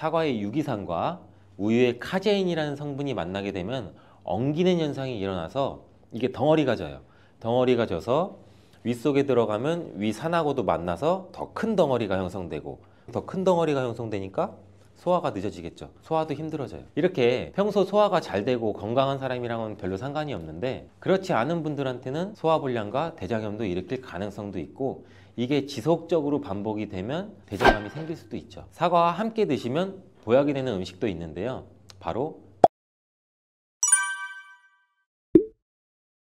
사과의 유기산과 우유의 카제인이라는 성분이 만나게 되면 엉기는 현상이 일어나서 이게 덩어리가 져요. 덩어리가 져서 위 속에 들어가면 위산하고도 만나서 더 큰 덩어리가 형성되고, 더 큰 덩어리가 형성되니까 소화가 늦어지겠죠. 소화도 힘들어져요. 이렇게 평소 소화가 잘 되고 건강한 사람이랑은 별로 상관이 없는데, 그렇지 않은 분들한테는 소화불량과 대장염도 일으킬 가능성도 있고, 이게 지속적으로 반복이 되면 대장암이 생길 수도 있죠. 사과와 함께 드시면 보약이 되는 음식도 있는데요. 바로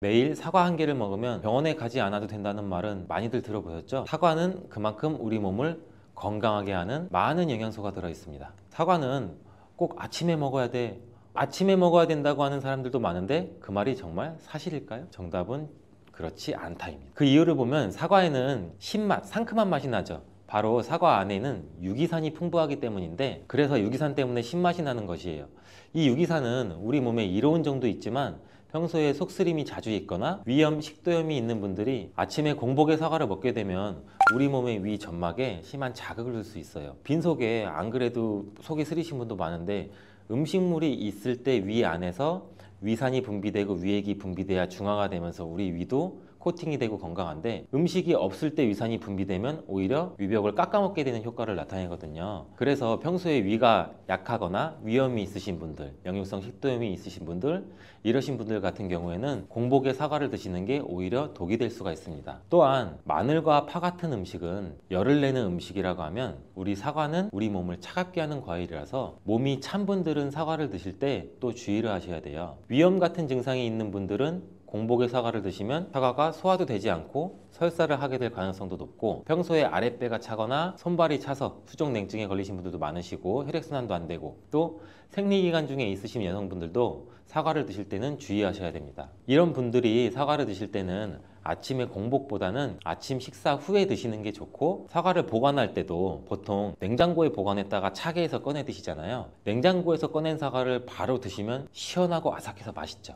매일 사과 한 개를 먹으면 병원에 가지 않아도 된다는 말은 많이들 들어보셨죠? 사과는 그만큼 우리 몸을 건강하게 하는 많은 영양소가 들어 있습니다. 사과는 꼭 아침에 먹어야 돼, 아침에 먹어야 된다고 하는 사람들도 많은데 그 말이 정말 사실일까요? 정답은 그렇지 않다입니다. 그 이유를 보면 사과에는 신맛, 상큼한 맛이 나죠. 바로 사과 안에는 유기산이 풍부하기 때문인데, 그래서 유기산 때문에 신맛이 나는 것이에요. 이 유기산은 우리 몸에 이로운 정도 있지만 평소에 속쓰림이 자주 있거나 위염, 식도염이 있는 분들이 아침에 공복에 사과를 먹게 되면 우리 몸의 위 점막에 심한 자극을 줄 수 있어요. 빈속에 안 그래도 속이 쓰리신 분도 많은데, 음식물이 있을 때 위 안에서 위산이 분비되고 위액이 분비돼야 중화가 되면서 우리 위도 코팅이 되고 건강한데, 음식이 없을 때 위산이 분비되면 오히려 위벽을 깎아먹게 되는 효과를 나타내거든요. 그래서 평소에 위가 약하거나 위염이 있으신 분들, 역류성 식도염이 있으신 분들, 이러신 분들 같은 경우에는 공복에 사과를 드시는 게 오히려 독이 될 수가 있습니다. 또한 마늘과 파 같은 음식은 열을 내는 음식이라고 하면, 우리 사과는 우리 몸을 차갑게 하는 과일이라서 몸이 찬 분들은 사과를 드실 때 또 주의를 하셔야 돼요. 위염 같은 증상이 있는 분들은 공복에 사과를 드시면 사과가 소화도 되지 않고 설사를 하게 될 가능성도 높고, 평소에 아랫배가 차거나 손발이 차서 수족냉증에 걸리신 분들도 많으시고 혈액순환도 안 되고, 또 생리기간 중에 있으신 여성분들도 사과를 드실 때는 주의하셔야 됩니다. 이런 분들이 사과를 드실 때는 아침에 공복보다는 아침 식사 후에 드시는 게 좋고, 사과를 보관할 때도 보통 냉장고에 보관했다가 차게 해서 꺼내 드시잖아요. 냉장고에서 꺼낸 사과를 바로 드시면 시원하고 아삭해서 맛있죠.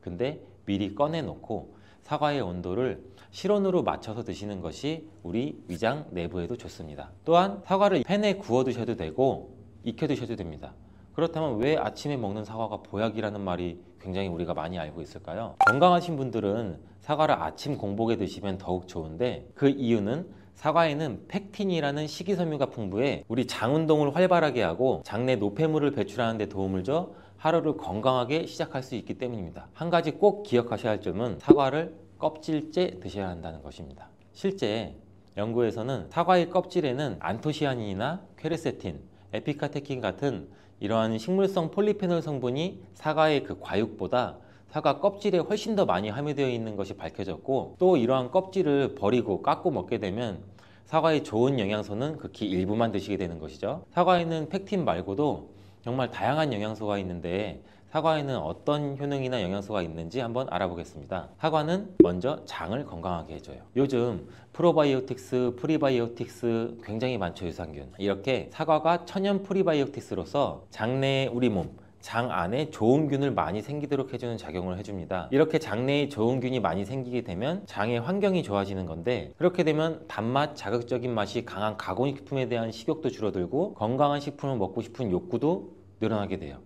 근데 미리 꺼내 놓고 사과의 온도를 실온으로 맞춰서 드시는 것이 우리 위장 내부에도 좋습니다. 또한 사과를 팬에 구워 드셔도 되고 익혀 드셔도 됩니다. 그렇다면 왜 아침에 먹는 사과가 보약이라는 말이 굉장히 우리가 많이 알고 있을까요? 건강하신 분들은 사과를 아침 공복에 드시면 더욱 좋은데, 그 이유는 사과에는 펙틴이라는 식이섬유가 풍부해 우리 장 운동을 활발하게 하고 장내 노폐물을 배출하는 데 도움을 줘 하루를 건강하게 시작할 수 있기 때문입니다. 한 가지 꼭 기억하셔야 할 점은 사과를 껍질째 드셔야 한다는 것입니다. 실제 연구에서는 사과의 껍질에는 안토시아닌이나 퀘르세틴, 에피카테킨 같은 이러한 식물성 폴리페놀 성분이 사과의 그 과육보다 사과 껍질에 훨씬 더 많이 함유되어 있는 것이 밝혀졌고, 또 이러한 껍질을 버리고 깎고 먹게 되면 사과의 좋은 영양소는 극히 일부만 드시게 되는 것이죠. 사과에는 펙틴 말고도 정말 다양한 영양소가 있는데, 사과에는 어떤 효능이나 영양소가 있는지 한번 알아보겠습니다. 사과는 먼저 장을 건강하게 해줘요. 요즘 프로바이오틱스, 프리바이오틱스 굉장히 많죠, 유산균. 이렇게 사과가 천연 프리바이오틱스로서 장내의 우리 몸, 장 안에 좋은 균을 많이 생기도록 해주는 작용을 해줍니다. 이렇게 장내에 좋은 균이 많이 생기게 되면 장의 환경이 좋아지는 건데, 그렇게 되면 단맛, 자극적인 맛이 강한 가공식품에 대한 식욕도 줄어들고 건강한 식품을 먹고 싶은 욕구도 늘어나게 돼요.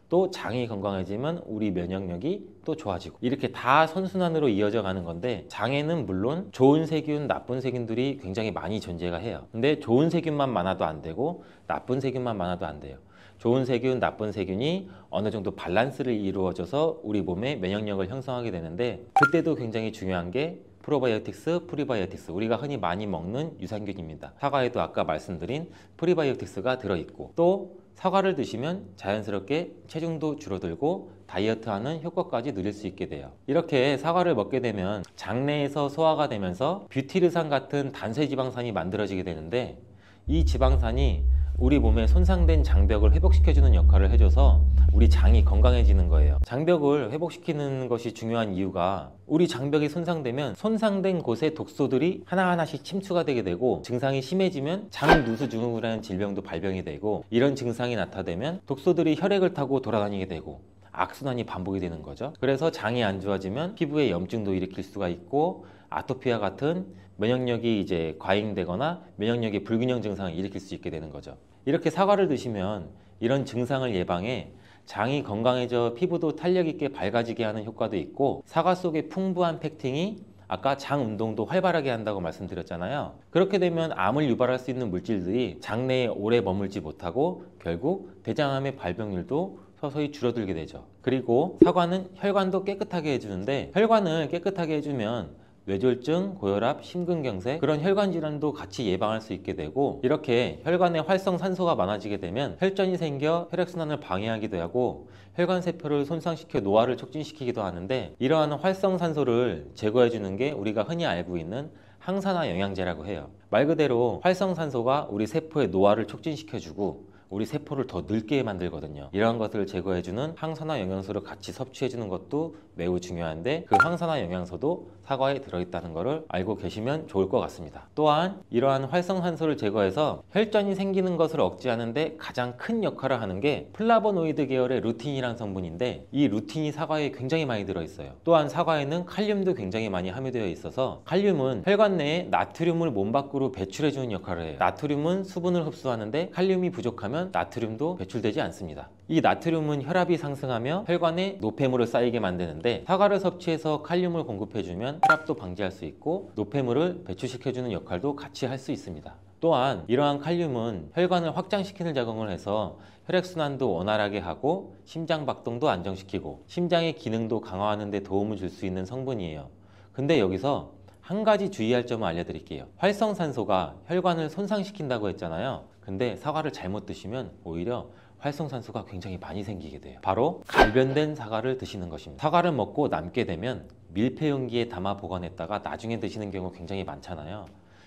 또 장이 건강해지면 우리 면역력이 또 좋아지고, 이렇게 다 선순환으로 이어져 가는 건데, 장에는 물론 좋은 세균, 나쁜 세균들이 굉장히 많이 존재가 해요. 근데 좋은 세균만 많아도 안 되고 나쁜 세균만 많아도 안 돼요. 좋은 세균, 나쁜 세균이 어느 정도 밸런스를 이루어져서 우리 몸의 면역력을 형성하게 되는데, 그때도 굉장히 중요한 게 프로바이오틱스, 프리바이오틱스, 우리가 흔히 많이 먹는 유산균입니다. 사과에도 아까 말씀드린 프리바이오틱스가 들어있고, 또 사과를 드시면 자연스럽게 체중도 줄어들고 다이어트하는 효과까지 누릴 수 있게 돼요. 이렇게 사과를 먹게 되면 장내에서 소화가 되면서 뷰티르산 같은 단세지방산이 만들어지게 되는데, 이 지방산이 우리 몸에 손상된 장벽을 회복시켜주는 역할을 해줘서 우리 장이 건강해지는 거예요. 장벽을 회복시키는 것이 중요한 이유가, 우리 장벽이 손상되면 손상된 곳에 독소들이 하나하나씩 침투가 되게 되고, 증상이 심해지면 장누수증후군이라는 질병도 발병이 되고, 이런 증상이 나타나면 독소들이 혈액을 타고 돌아다니게 되고 악순환이 반복이 되는 거죠. 그래서 장이 안 좋아지면 피부에 염증도 일으킬 수가 있고, 아토피와 같은 면역력이 이제 과잉되거나 면역력의 불균형 증상을 일으킬 수 있게 되는 거죠. 이렇게 사과를 드시면 이런 증상을 예방해 장이 건강해져 피부도 탄력 있게 밝아지게 하는 효과도 있고, 사과 속의 풍부한 펙틴이 아까 장 운동도 활발하게 한다고 말씀드렸잖아요. 그렇게 되면 암을 유발할 수 있는 물질들이 장 내에 오래 머물지 못하고 결국 대장암의 발병률도 서서히 줄어들게 되죠. 그리고 사과는 혈관도 깨끗하게 해주는데, 혈관을 깨끗하게 해주면 뇌졸중, 고혈압, 심근경색, 그런 혈관 질환도 같이 예방할 수 있게 되고, 이렇게 혈관에 활성산소가 많아지게 되면 혈전이 생겨 혈액순환을 방해하기도 하고 혈관 세포를 손상시켜 노화를 촉진시키기도 하는데, 이러한 활성산소를 제거해 주는 게 우리가 흔히 알고 있는 항산화 영양제라고 해요. 말 그대로 활성산소가 우리 세포의 노화를 촉진시켜주고 우리 세포를 더 늙게 만들거든요. 이러한 것들을 제거해주는 항산화 영양소를 같이 섭취해주는 것도 매우 중요한데, 그 항산화 영양소도 사과에 들어있다는 것을 알고 계시면 좋을 것 같습니다. 또한 이러한 활성산소를 제거해서 혈전이 생기는 것을 억제하는 데 가장 큰 역할을 하는 게 플라보노이드 계열의 루틴이라는 성분인데, 이 루틴이 사과에 굉장히 많이 들어있어요. 또한 사과에는 칼륨도 굉장히 많이 함유되어 있어서, 칼륨은 혈관 내에 나트륨을 몸 밖으로 배출해주는 역할을 해요. 나트륨은 수분을 흡수하는데 칼륨이 부족하면 나트륨도 배출되지 않습니다. 이 나트륨은 혈압이 상승하며 혈관에 노폐물을 쌓이게 만드는데, 사과를 섭취해서 칼륨을 공급해주면 혈압도 방지할 수 있고 노폐물을 배출시켜주는 역할도 같이 할 수 있습니다. 또한 이러한 칼륨은 혈관을 확장시키는 작용을 해서 혈액순환도 원활하게 하고 심장 박동도 안정시키고 심장의 기능도 강화하는 데 도움을 줄 수 있는 성분이에요. 근데 여기서 한 가지 주의할 점을 알려드릴게요. 활성산소가 혈관을 손상시킨다고 했잖아요. 근데 사과를 잘못 드시면 오히려 활성산소가 굉장히 많이 생기게 돼요. 바로 갈변된 사과를 드시는 것입니다. 사과를 먹고 남게 되면 밀폐 용기에 담아 보관했다가 나중에 드시는 경우 굉장히 많잖아요.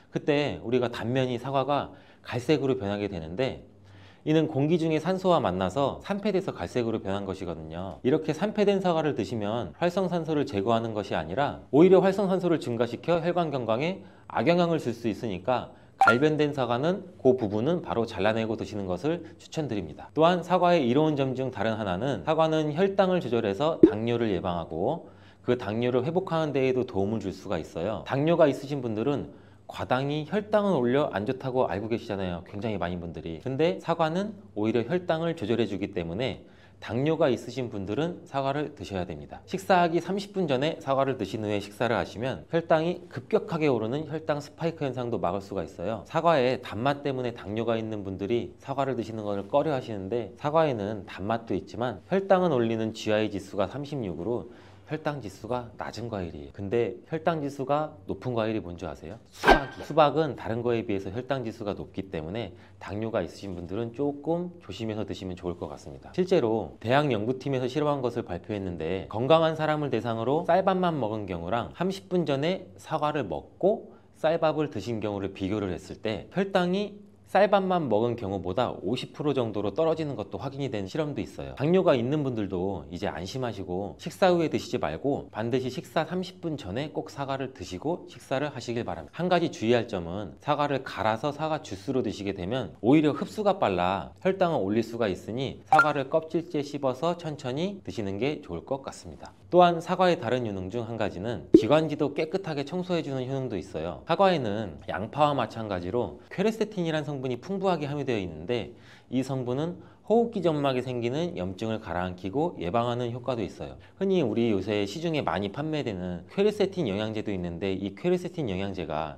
그때 우리가 단면이 사과가 갈색으로 변하게 되는데, 이는 공기 중에 산소와 만나서 산패돼서 갈색으로 변한 것이거든요. 이렇게 산패된 사과를 드시면 활성산소를 제거하는 것이 아니라 오히려 활성산소를 증가시켜 혈관 건강에 악영향을 줄 수 있으니까, 갈변된 사과는 그 부분은 바로 잘라내고 드시는 것을 추천드립니다. 또한 사과의 이로운 점 중 다른 하나는, 사과는 혈당을 조절해서 당뇨를 예방하고 그 당뇨를 회복하는 데에도 도움을 줄 수가 있어요. 당뇨가 있으신 분들은 과당이 혈당을 올려 안 좋다고 알고 계시잖아요. 굉장히 많은 분들이. 근데 사과는 오히려 혈당을 조절해 주기 때문에 당뇨가 있으신 분들은 사과를 드셔야 됩니다. 식사하기 30분 전에 사과를 드신 후에 식사를 하시면 혈당이 급격하게 오르는 혈당 스파이크 현상도 막을 수가 있어요. 사과에 단맛 때문에 당뇨가 있는 분들이 사과를 드시는 것을 꺼려 하시는데, 사과에는 단맛도 있지만 혈당은 올리는 GI 지수가 36으로 혈당 지수가 낮은 과일이에요. 근데 혈당 지수가 높은 과일이 뭔지 아세요? 수박이에요. 수박은 다른 거에 비해서 혈당 지수가 높기 때문에 당뇨가 있으신 분들은 조금 조심해서 드시면 좋을 것 같습니다. 실제로 대학 연구팀에서 실험한 것을 발표했는데, 건강한 사람을 대상으로 쌀밥만 먹은 경우랑 30분 전에 사과를 먹고 쌀밥을 드신 경우를 비교를 했을 때 혈당이 쌀밥만 먹은 경우보다 50% 정도로 떨어지는 것도 확인이 된 실험도 있어요. 당뇨가 있는 분들도 이제 안심하시고 식사 후에 드시지 말고 반드시 식사 30분 전에 꼭 사과를 드시고 식사를 하시길 바랍니다. 한 가지 주의할 점은, 사과를 갈아서 사과 주스로 드시게 되면 오히려 흡수가 빨라 혈당을 올릴 수가 있으니 사과를 껍질째 씹어서 천천히 드시는 게 좋을 것 같습니다. 또한 사과의 다른 효능 중 한 가지는 기관지도 깨끗하게 청소해주는 효능도 있어요. 사과에는 양파와 마찬가지로 퀘르세틴이라는 성분이 풍부하게 함유되어 있는데, 이 성분은 호흡기 점막에 생기는 염증을 가라앉히고 예방하는 효과도 있어요. 흔히 우리 요새 시중에 많이 판매되는 퀘르세틴 영양제도 있는데, 이 퀘르세틴 영양제가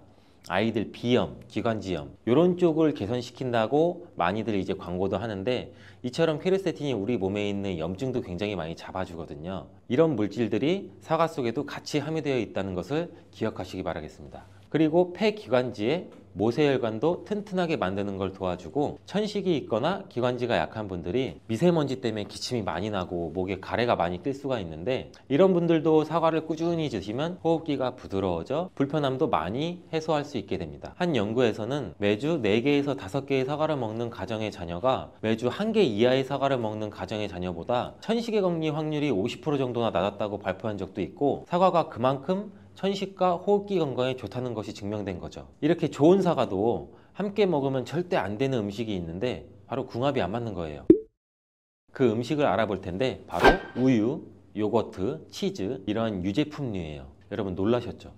아이들 비염, 기관지염 이런 쪽을 개선시킨다고 많이들 이제 광고도 하는데, 이처럼 퀘르세틴이 우리 몸에 있는 염증도 굉장히 많이 잡아주거든요. 이런 물질들이 사과 속에도 같이 함유되어 있다는 것을 기억하시기 바라겠습니다. 그리고 폐기관지에 모세혈관도 튼튼하게 만드는 걸 도와주고, 천식이 있거나 기관지가 약한 분들이 미세먼지 때문에 기침이 많이 나고 목에 가래가 많이 낄 수가 있는데, 이런 분들도 사과를 꾸준히 드시면 호흡기가 부드러워져 불편함도 많이 해소할 수 있게 됩니다. 한 연구에서는 매주 4개에서 5개의 사과를 먹는 가정의 자녀가 매주 1개 이하의 사과를 먹는 가정의 자녀보다 천식에 걸릴 확률이 50% 정도나 낮았다고 발표한 적도 있고, 사과가 그만큼 천식과 호흡기 건강에 좋다는 것이 증명된 거죠. 이렇게 좋은 사과도 함께 먹으면 절대 안 되는 음식이 있는데, 바로 궁합이 안 맞는 거예요. 그 음식을 알아볼 텐데, 바로 우유, 요거트, 치즈, 이런 유제품류예요. 여러분 놀라셨죠?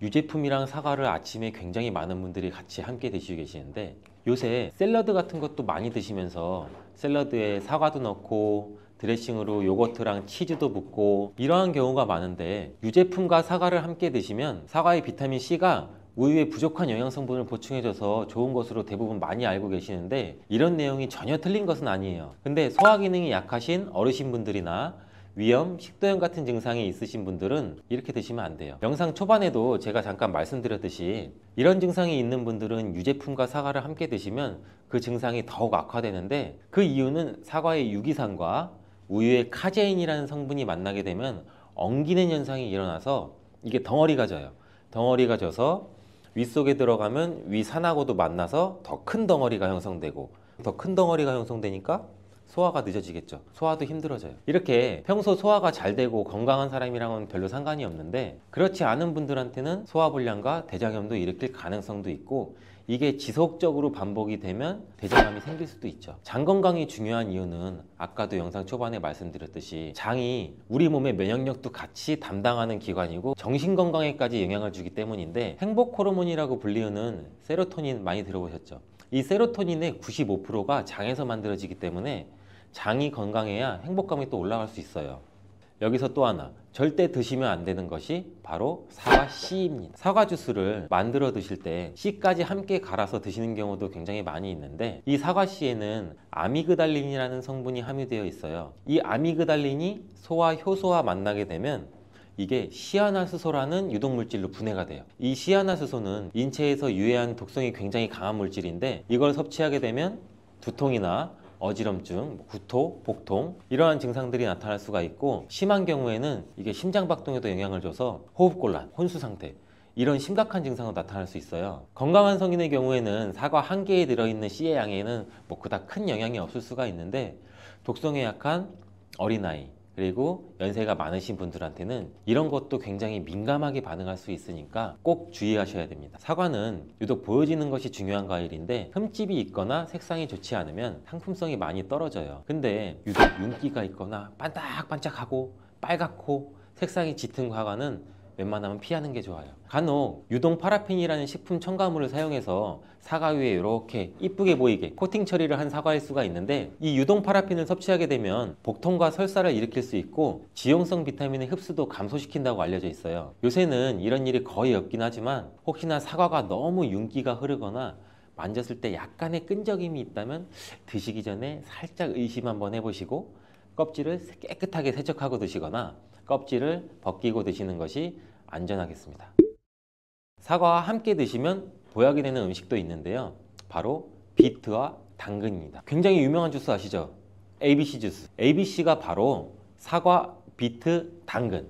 유제품이랑 사과를 아침에 굉장히 많은 분들이 같이 함께 드시고 계시는데, 요새 샐러드 같은 것도 많이 드시면서 샐러드에 사과도 넣고 드레싱으로 요거트랑 치즈도 붓고 이러한 경우가 많은데, 유제품과 사과를 함께 드시면 사과의 비타민C가 우유의 부족한 영양성분을 보충해줘서 좋은 것으로 대부분 많이 알고 계시는데, 이런 내용이 전혀 틀린 것은 아니에요. 근데 소화 기능이 약하신 어르신분들이나 위염, 식도염 같은 증상이 있으신 분들은 이렇게 드시면 안 돼요. 영상 초반에도 제가 잠깐 말씀드렸듯이 이런 증상이 있는 분들은 유제품과 사과를 함께 드시면 그 증상이 더욱 악화되는데, 그 이유는 사과의 유기산과 우유의 카제인이라는 성분이 만나게 되면 엉기는 현상이 일어나서 이게 덩어리가 져요. 덩어리가 져서 윗속에 들어가면 위산하고도 만나서 더 큰 덩어리가 형성되고, 더 큰 덩어리가 형성되니까 소화가 늦어지겠죠. 소화도 힘들어져요. 이렇게 평소 소화가 잘 되고 건강한 사람이랑은 별로 상관이 없는데, 그렇지 않은 분들한테는 소화불량과 대장염도 일으킬 가능성도 있고, 이게 지속적으로 반복이 되면 대장암이 생길 수도 있죠. 장 건강이 중요한 이유는 아까도 영상 초반에 말씀드렸듯이 장이 우리 몸의 면역력도 같이 담당하는 기관이고 정신 건강에까지 영향을 주기 때문인데, 행복 호르몬이라고 불리우는 세로토닌 많이 들어보셨죠? 이 세로토닌의 95%가 장에서 만들어지기 때문에 장이 건강해야 행복감이 또 올라갈 수 있어요. 여기서 또 하나, 절대 드시면 안 되는 것이 바로 사과 씨입니다. 사과 주스를 만들어 드실 때 씨까지 함께 갈아서 드시는 경우도 굉장히 많이 있는데, 이 사과 씨에는 아미그달린이라는 성분이 함유되어 있어요. 이 아미그달린이 소와 효소와 만나게 되면 이게 시아나스소라는 유독물질로 분해가 돼요. 이 시아나스소는 인체에서 유해한 독성이 굉장히 강한 물질인데, 이걸 섭취하게 되면 두통이나 어지럼증, 구토, 복통 이러한 증상들이 나타날 수가 있고, 심한 경우에는 이게 심장박동에도 영향을 줘서 호흡곤란, 혼수상태 이런 심각한 증상으로 나타날 수 있어요. 건강한 성인의 경우에는 사과 한 개에 들어있는 씨의 양에는 그닥 큰 영향이 없을 수가 있는데, 독성에 약한 어린아이 그리고 연세가 많으신 분들한테는 이런 것도 굉장히 민감하게 반응할 수 있으니까 꼭 주의하셔야 됩니다. 사과는 유독 보여지는 것이 중요한 과일인데, 흠집이 있거나 색상이 좋지 않으면 상품성이 많이 떨어져요. 근데 유독 윤기가 있거나 반짝반짝하고 빨갛고 색상이 짙은 사과는 웬만하면 피하는 게 좋아요. 간혹 유동 파라핀이라는 식품 첨가물을 사용해서 사과 위에 이렇게 이쁘게 보이게 코팅 처리를 한 사과일 수가 있는데, 이 유동 파라핀을 섭취하게 되면 복통과 설사를 일으킬 수 있고 지용성 비타민의 흡수도 감소시킨다고 알려져 있어요. 요새는 이런 일이 거의 없긴 하지만, 혹시나 사과가 너무 윤기가 흐르거나 만졌을 때 약간의 끈적임이 있다면 드시기 전에 살짝 의심 한번 해보시고 껍질을 깨끗하게 세척하고 드시거나 껍질을 벗기고 드시는 것이 안전하겠습니다. 사과와 함께 드시면 보약이 되는 음식도 있는데요, 바로 비트와 당근입니다. 굉장히 유명한 주스 아시죠? ABC 주스. ABC가 바로 사과, 비트, 당근,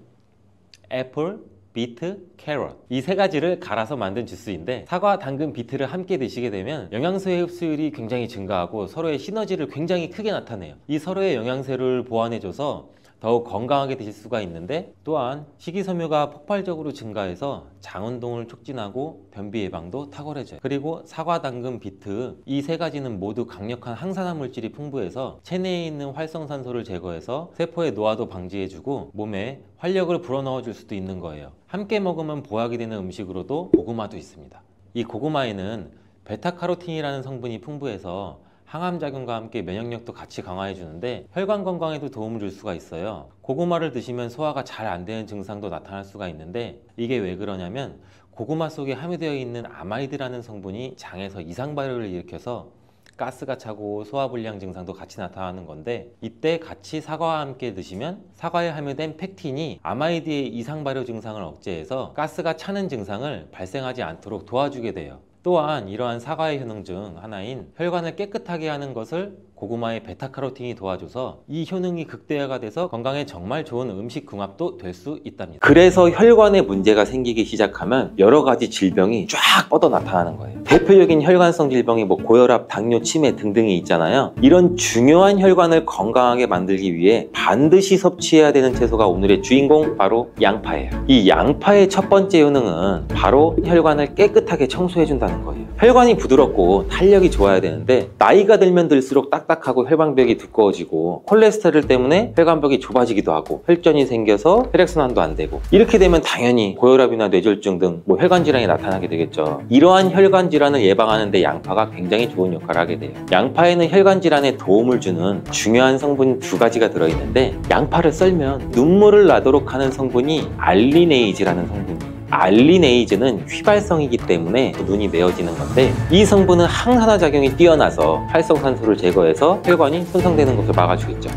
애플, 비트, 캐럿 이 세 가지를 갈아서 만든 주스인데, 사과, 당근, 비트를 함께 드시게 되면 영양소의 흡수율이 굉장히 증가하고 서로의 시너지를 굉장히 크게 나타내요. 이 서로의 영양소를 보완해줘서 더욱 건강하게 드실 수가 있는데, 또한 식이섬유가 폭발적으로 증가해서 장운동을 촉진하고 변비 예방도 탁월해져요. 그리고 사과, 당근, 비트 이 세 가지는 모두 강력한 항산화 물질이 풍부해서 체내에 있는 활성산소를 제거해서 세포의 노화도 방지해주고 몸에 활력을 불어넣어 줄 수도 있는 거예요. 함께 먹으면 보약이 되는 음식으로도 고구마도 있습니다. 이 고구마에는 베타카로틴이라는 성분이 풍부해서 항암작용과 함께 면역력도 같이 강화해 주는데 혈관 건강에도 도움을 줄 수가 있어요. 고구마를 드시면 소화가 잘 안 되는 증상도 나타날 수가 있는데, 이게 왜 그러냐면 고구마 속에 함유되어 있는 아마이드라는 성분이 장에서 이상 발효를 일으켜서 가스가 차고 소화불량 증상도 같이 나타나는 건데, 이때 같이 사과와 함께 드시면 사과에 함유된 펙틴이 아마이드의 이상 발효 증상을 억제해서 가스가 차는 증상을 발생하지 않도록 도와주게 돼요. 또한 이러한 사과의 효능 중 하나인 혈관을 깨끗하게 하는 것을 고구마의 베타카로틴이 도와줘서 이 효능이 극대화가 돼서 건강에 정말 좋은 음식 궁합도 될 수 있답니다. 그래서 혈관에 문제가 생기기 시작하면 여러 가지 질병이 쫙 뻗어 나타나는 거예요. 대표적인 혈관성 질병이 고혈압, 당뇨, 치매 등등이 있잖아요. 이런 중요한 혈관을 건강하게 만들기 위해 반드시 섭취해야 되는 채소가 오늘의 주인공, 바로 양파예요. 이 양파의 첫 번째 효능은 바로 혈관을 깨끗하게 청소해 준다는 거예요. 혈관이 부드럽고 탄력이 좋아야 되는데 나이가 들면 들수록 딱딱하고 혈관벽이 두꺼워지고 콜레스테롤 때문에 혈관벽이 좁아지기도 하고 혈전이 생겨서 혈액순환도 안 되고 이렇게 되면 당연히 고혈압이나 뇌졸중 등 혈관 질환이 나타나게 되겠죠. 이러한 혈관 질환을 예방하는 데 양파가 굉장히 좋은 역할을 하게 돼요. 양파에는 혈관 질환에 도움을 주는 중요한 성분 두 가지가 들어있는데 양파를 썰면 눈물을 나도록 하는 성분이 알리네이즈라는 성분이에요. 알리네이즈는 휘발성이기 때문에 눈이 메어지는 건데 이 성분은 항산화 작용이 뛰어나서 활성산소를 제거해서 혈관이 손상되는 것을 막아주겠죠.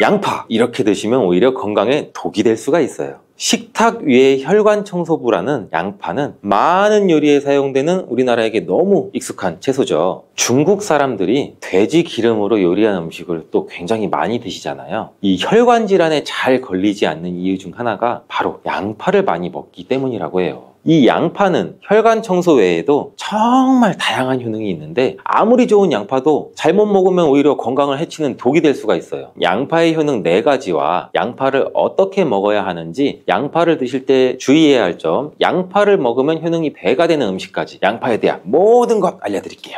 양파 이렇게 드시면 오히려 건강에 독이 될 수가 있어요. 식탁 위의 혈관 청소부라는 양파는 많은 요리에 사용되는 우리나라에게 너무 익숙한 채소죠. 중국 사람들이 돼지 기름으로 요리한 음식을 또 굉장히 많이 드시잖아요. 이 혈관 질환에 잘 걸리지 않는 이유 중 하나가 바로 양파를 많이 먹기 때문이라고 해요. 이 양파는 혈관 청소 외에도 정말 다양한 효능이 있는데 아무리 좋은 양파도 잘못 먹으면 오히려 건강을 해치는 독이 될 수가 있어요. 양파의 효능 4가지와 양파를 어떻게 먹어야 하는지, 양파를 드실 때 주의해야 할 점, 양파를 먹으면 효능이 배가 되는 음식까지 양파에 대한 모든 것 알려드릴게요.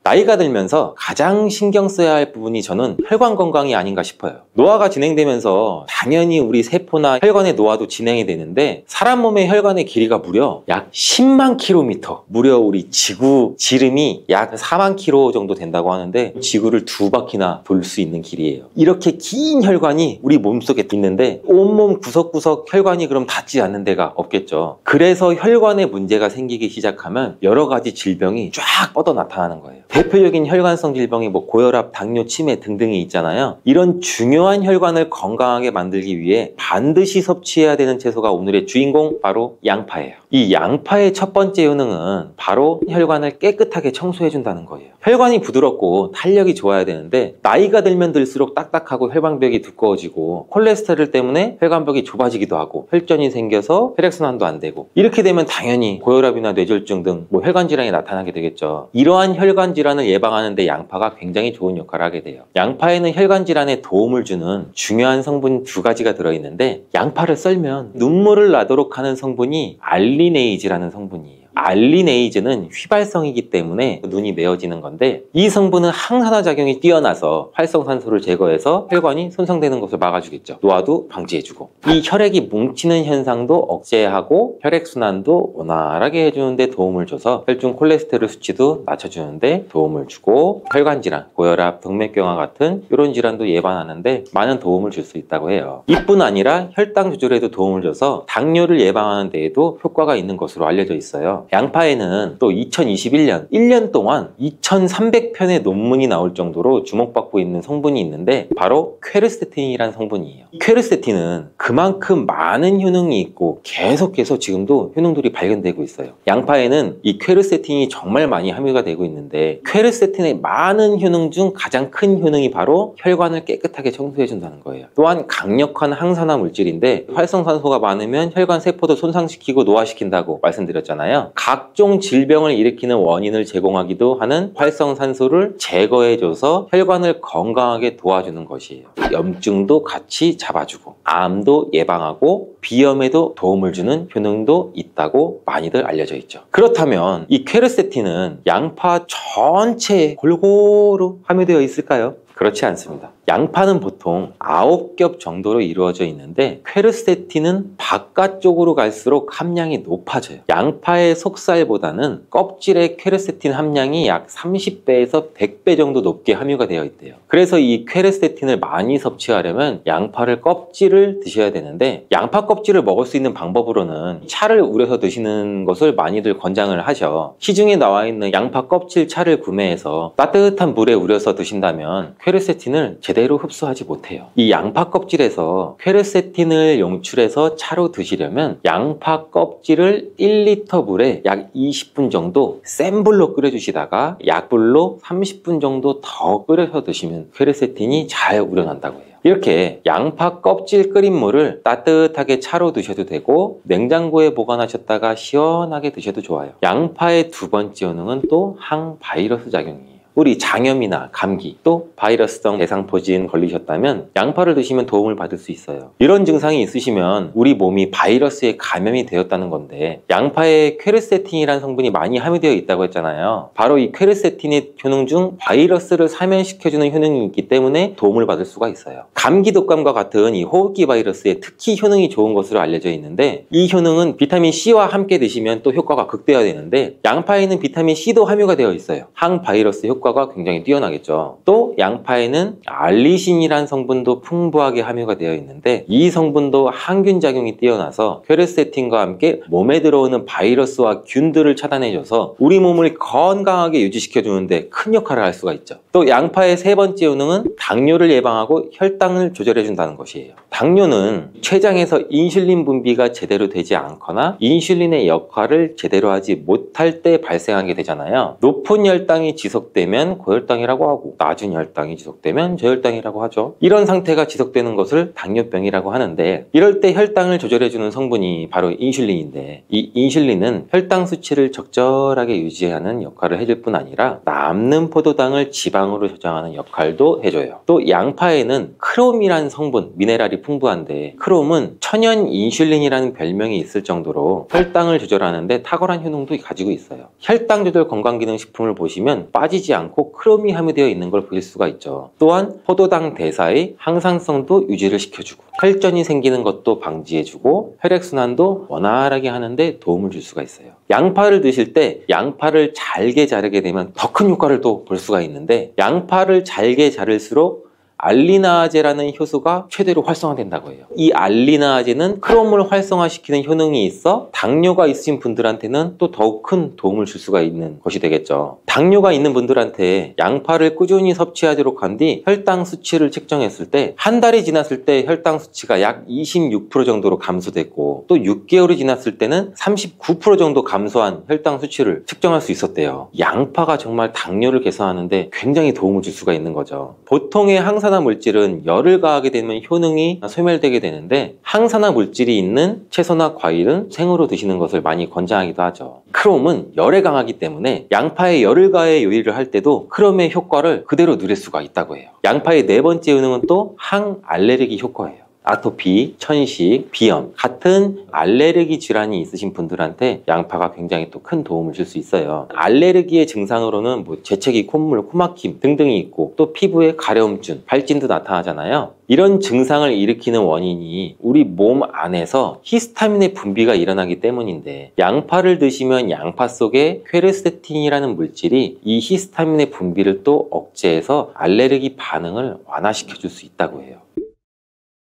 나이가 들면서 가장 신경 써야 할 부분이 저는 혈관 건강이 아닌가 싶어요. 노화가 진행되면서 당연히 우리 세포나 혈관의 노화도 진행이 되는데 사람 몸의 혈관의 길이가 무려 약 10만 킬로미터, 무려 우리 지구 지름이 약 4만 킬로 정도 된다고 하는데 지구를 2바퀴나 돌 수 있는 길이에요. 이렇게 긴 혈관이 우리 몸속에 있는데 온몸 구석구석 혈관이 그럼 닿지 않는 데가 없겠죠. 그래서 혈관에 문제가 생기기 시작하면 여러 가지 질병이 쫙 뻗어 나타나는 거예요. 대표적인 혈관성 질병이 고혈압, 당뇨, 치매 등등이 있잖아요. 이런 중요한 혈관을 건강하게 만들기 위해 반드시 섭취해야 되는 채소가 오늘의 주인공, 바로 양파예요. 이 양파의 첫 번째 효능은 바로 혈관을 깨끗하게 청소해준다는 거예요. 혈관이 부드럽고 탄력이 좋아야 되는데 나이가 들면 들수록 딱딱하고 혈관벽이 두꺼워지고 콜레스테롤 때문에 혈관벽이 좁아지기도 하고 혈전이 생겨서 혈액순환도 안 되고 이렇게 되면 당연히 고혈압이나 뇌졸중 등 혈관 질환이 나타나게 되겠죠. 이러한 혈관 질환을 예방하는 데 양파가 굉장히 좋은 역할을 하게 돼요. 양파에는 혈관 질환에 도움을 주는 중요한 성분 2가지가 들어있는데 양파를 썰면 눈물을 나도록 하는 성분이 알리네이즈라는 성분이에요. 알리네이즈는 휘발성이기 때문에 눈이 메어지는 건데 이 성분은 항산화 작용이 뛰어나서 활성산소를 제거해서 혈관이 손상되는 것을 막아주겠죠. 노화도 방지해주고 이 혈액이 뭉치는 현상도 억제하고 혈액순환도 원활하게 해주는데 도움을 줘서 혈중 콜레스테롤 수치도 낮춰주는데 도움을 주고 혈관질환, 고혈압, 동맥경화 같은 이런 질환도 예방하는데 많은 도움을 줄 수 있다고 해요. 이뿐 아니라 혈당 조절에도 도움을 줘서 당뇨를 예방하는 데에도 효과가 있는 것으로 알려져 있어요. 양파에는 또 2021년 1년 동안 2300편의 논문이 나올 정도로 주목받고 있는 성분이 있는데 바로 퀘르세틴이라는 성분이에요. 퀘르세틴은 그만큼 많은 효능이 있고 계속해서 지금도 효능들이 발견되고 있어요. 양파에는 이 퀘르세틴이 정말 많이 함유가 되고 있는데 퀘르세틴의 많은 효능 중 가장 큰 효능이 바로 혈관을 깨끗하게 청소해 준다는 거예요. 또한 강력한 항산화 물질인데 활성산소가 많으면 혈관 세포도 손상시키고 노화시킨다고 말씀드렸잖아요. 각종 질병을 일으키는 원인을 제공하기도 하는 활성산소를 제거해줘서 혈관을 건강하게 도와주는 것이에요. 염증도 같이 잡아주고 암도 예방하고 비염에도 도움을 주는 효능도 있다고 많이들 알려져 있죠. 그렇다면 이 퀘르세틴은 양파 전체에 골고루 함유되어 있을까요? 그렇지 않습니다. 양파는 보통 9겹 정도로 이루어져 있는데 퀘르세틴은 바깥쪽으로 갈수록 함량이 높아져요. 양파의 속살보다는 껍질의 퀘르세틴 함량이 약 30배에서 100배 정도 높게 함유가 되어 있대요. 그래서 이 퀘르세틴을 많이 섭취하려면 양파를 껍질을 드셔야 되는데 양파 껍질을 먹을 수 있는 방법으로는 차를 우려서 드시는 것을 많이들 권장을 하셔. 시중에 나와 있는 양파 껍질 차를 구매해서 따뜻한 물에 우려서 드신다면 퀘르세틴을 제대로 흡수하지 못해요. 이 양파 껍질에서 퀘르세틴을 용출해서 차로 드시려면 양파 껍질을 1리터 물에 약 20분 정도 센 불로 끓여주시다가 약불로 30분 정도 더 끓여서 드시면 퀘르세틴이 잘 우려난다고 해요. 이렇게 양파 껍질 끓인 물을 따뜻하게 차로 드셔도 되고 냉장고에 보관하셨다가 시원하게 드셔도 좋아요. 양파의 두 번째 효능은 또 항바이러스 작용이에요. 우리 장염이나 감기 또 바이러스성 대상포진 걸리셨다면 양파를 드시면 도움을 받을 수 있어요. 이런 증상이 있으시면 우리 몸이 바이러스에 감염이 되었다는 건데, 양파에 퀘르세틴이라는 성분이 많이 함유되어 있다고 했잖아요. 바로 이 퀘르세틴의 효능 중 바이러스를 사면시켜주는 효능이 있기 때문에 도움을 받을 수가 있어요. 감기 독감과 같은 이 호흡기 바이러스에 특히 효능이 좋은 것으로 알려져 있는데, 이 효능은 비타민 C와 함께 드시면 또 효과가 극대화되는데, 양파에는 비타민 C도 함유가 되어 있어요. 항바이러스 효과가 굉장히 뛰어나겠죠. 또 양파에는 알리신이라는 성분도 풍부하게 함유가 되어 있는데, 이 성분도 항균 작용이 뛰어나서 퀘르세틴과 함께 몸에 들어오는 바이러스와 균들을 차단해줘서 우리 몸을 건강하게 유지시켜주는데 큰 역할을 할 수가 있죠. 또 양파의 세 번째 효능은 당뇨를 예방하고 혈당을 조절해준다는 것이에요. 당뇨는 췌장에서 인슐린 분비가 제대로 되지 않거나 인슐린의 역할을 제대로 하지 못할 때 발생하게 되잖아요. 높은 혈당이 지속되면 고혈당이라고 하고, 낮은 혈당이 지속되면 저혈당이라고 하죠. 이런 상태가 지속되는 것을 당뇨병이라고 하는데, 이럴 때 혈당을 조절해주는 성분이 바로 인슐린인데, 이 인슐린은 혈당 수치를 적절하게 유지하는 역할을 해줄 뿐 아니라 남는 포도당을 지방으로 저장하는 역할도 해줘요. 또 양파에는 크롬이라는 성분, 미네랄이 풍부한데, 크롬은 천연 인슐린이라는 별명이 있을 정도로 혈당을 조절하는데 탁월한 효능도 가지고 있어요. 혈당 조절 건강기능식품을 보시면 빠지지 않고 크롬이 함유되어 있는 걸 보실 수가 있죠. 또한 포도당 대사의 항상성도 유지를 시켜주고, 혈전이 생기는 것도 방지해주고, 혈액순환도 원활하게 하는데 도움을 줄 수가 있어요. 양파를 드실 때 양파를 잘게 자르게 되면 더 큰 효과를 또 볼 수가 있는데, 양파를 잘게 자를수록 알리나아제라는 효소가 최대로 활성화된다고 해요. 이 알리나아제는 크롬을 활성화시키는 효능이 있어 당뇨가 있으신 분들한테는 또 더욱 큰 도움을 줄 수가 있는 것이 되겠죠. 당뇨가 있는 분들한테 양파를 꾸준히 섭취하도록 한 뒤 혈당 수치를 측정했을 때, 한 달이 지났을 때 혈당 수치가 약 26% 정도로 감소됐고, 또 6개월이 지났을 때는 39% 정도 감소한 혈당 수치를 측정할 수 있었대요. 양파가 정말 당뇨를 개선하는데 굉장히 도움을 줄 수가 있는 거죠. 보통의 항산화 물질은 열을 가하게 되면 효능이 소멸되게 되는데, 항산화 물질이 있는 채소나 과일은 생으로 드시는 것을 많이 권장하기도 하죠. 크롬은 열에 강하기 때문에 양파에 열을 가해 요리를 할 때도 크롬의 효과를 그대로 누릴 수가 있다고 해요. 양파의 네 번째 효능은 또 항알레르기 효과예요. 아토피, 천식, 비염 같은 알레르기 질환이 있으신 분들한테 양파가 굉장히 또 큰 도움을 줄 수 있어요. 알레르기의 증상으로는 재채기, 콧물, 코막힘 등등이 있고, 또 피부에 가려움증, 발진도 나타나잖아요. 이런 증상을 일으키는 원인이 우리 몸 안에서 히스타민의 분비가 일어나기 때문인데, 양파를 드시면 양파 속에 퀘르세틴이라는 물질이 이 히스타민의 분비를 또 억제해서 알레르기 반응을 완화시켜 줄 수 있다고 해요.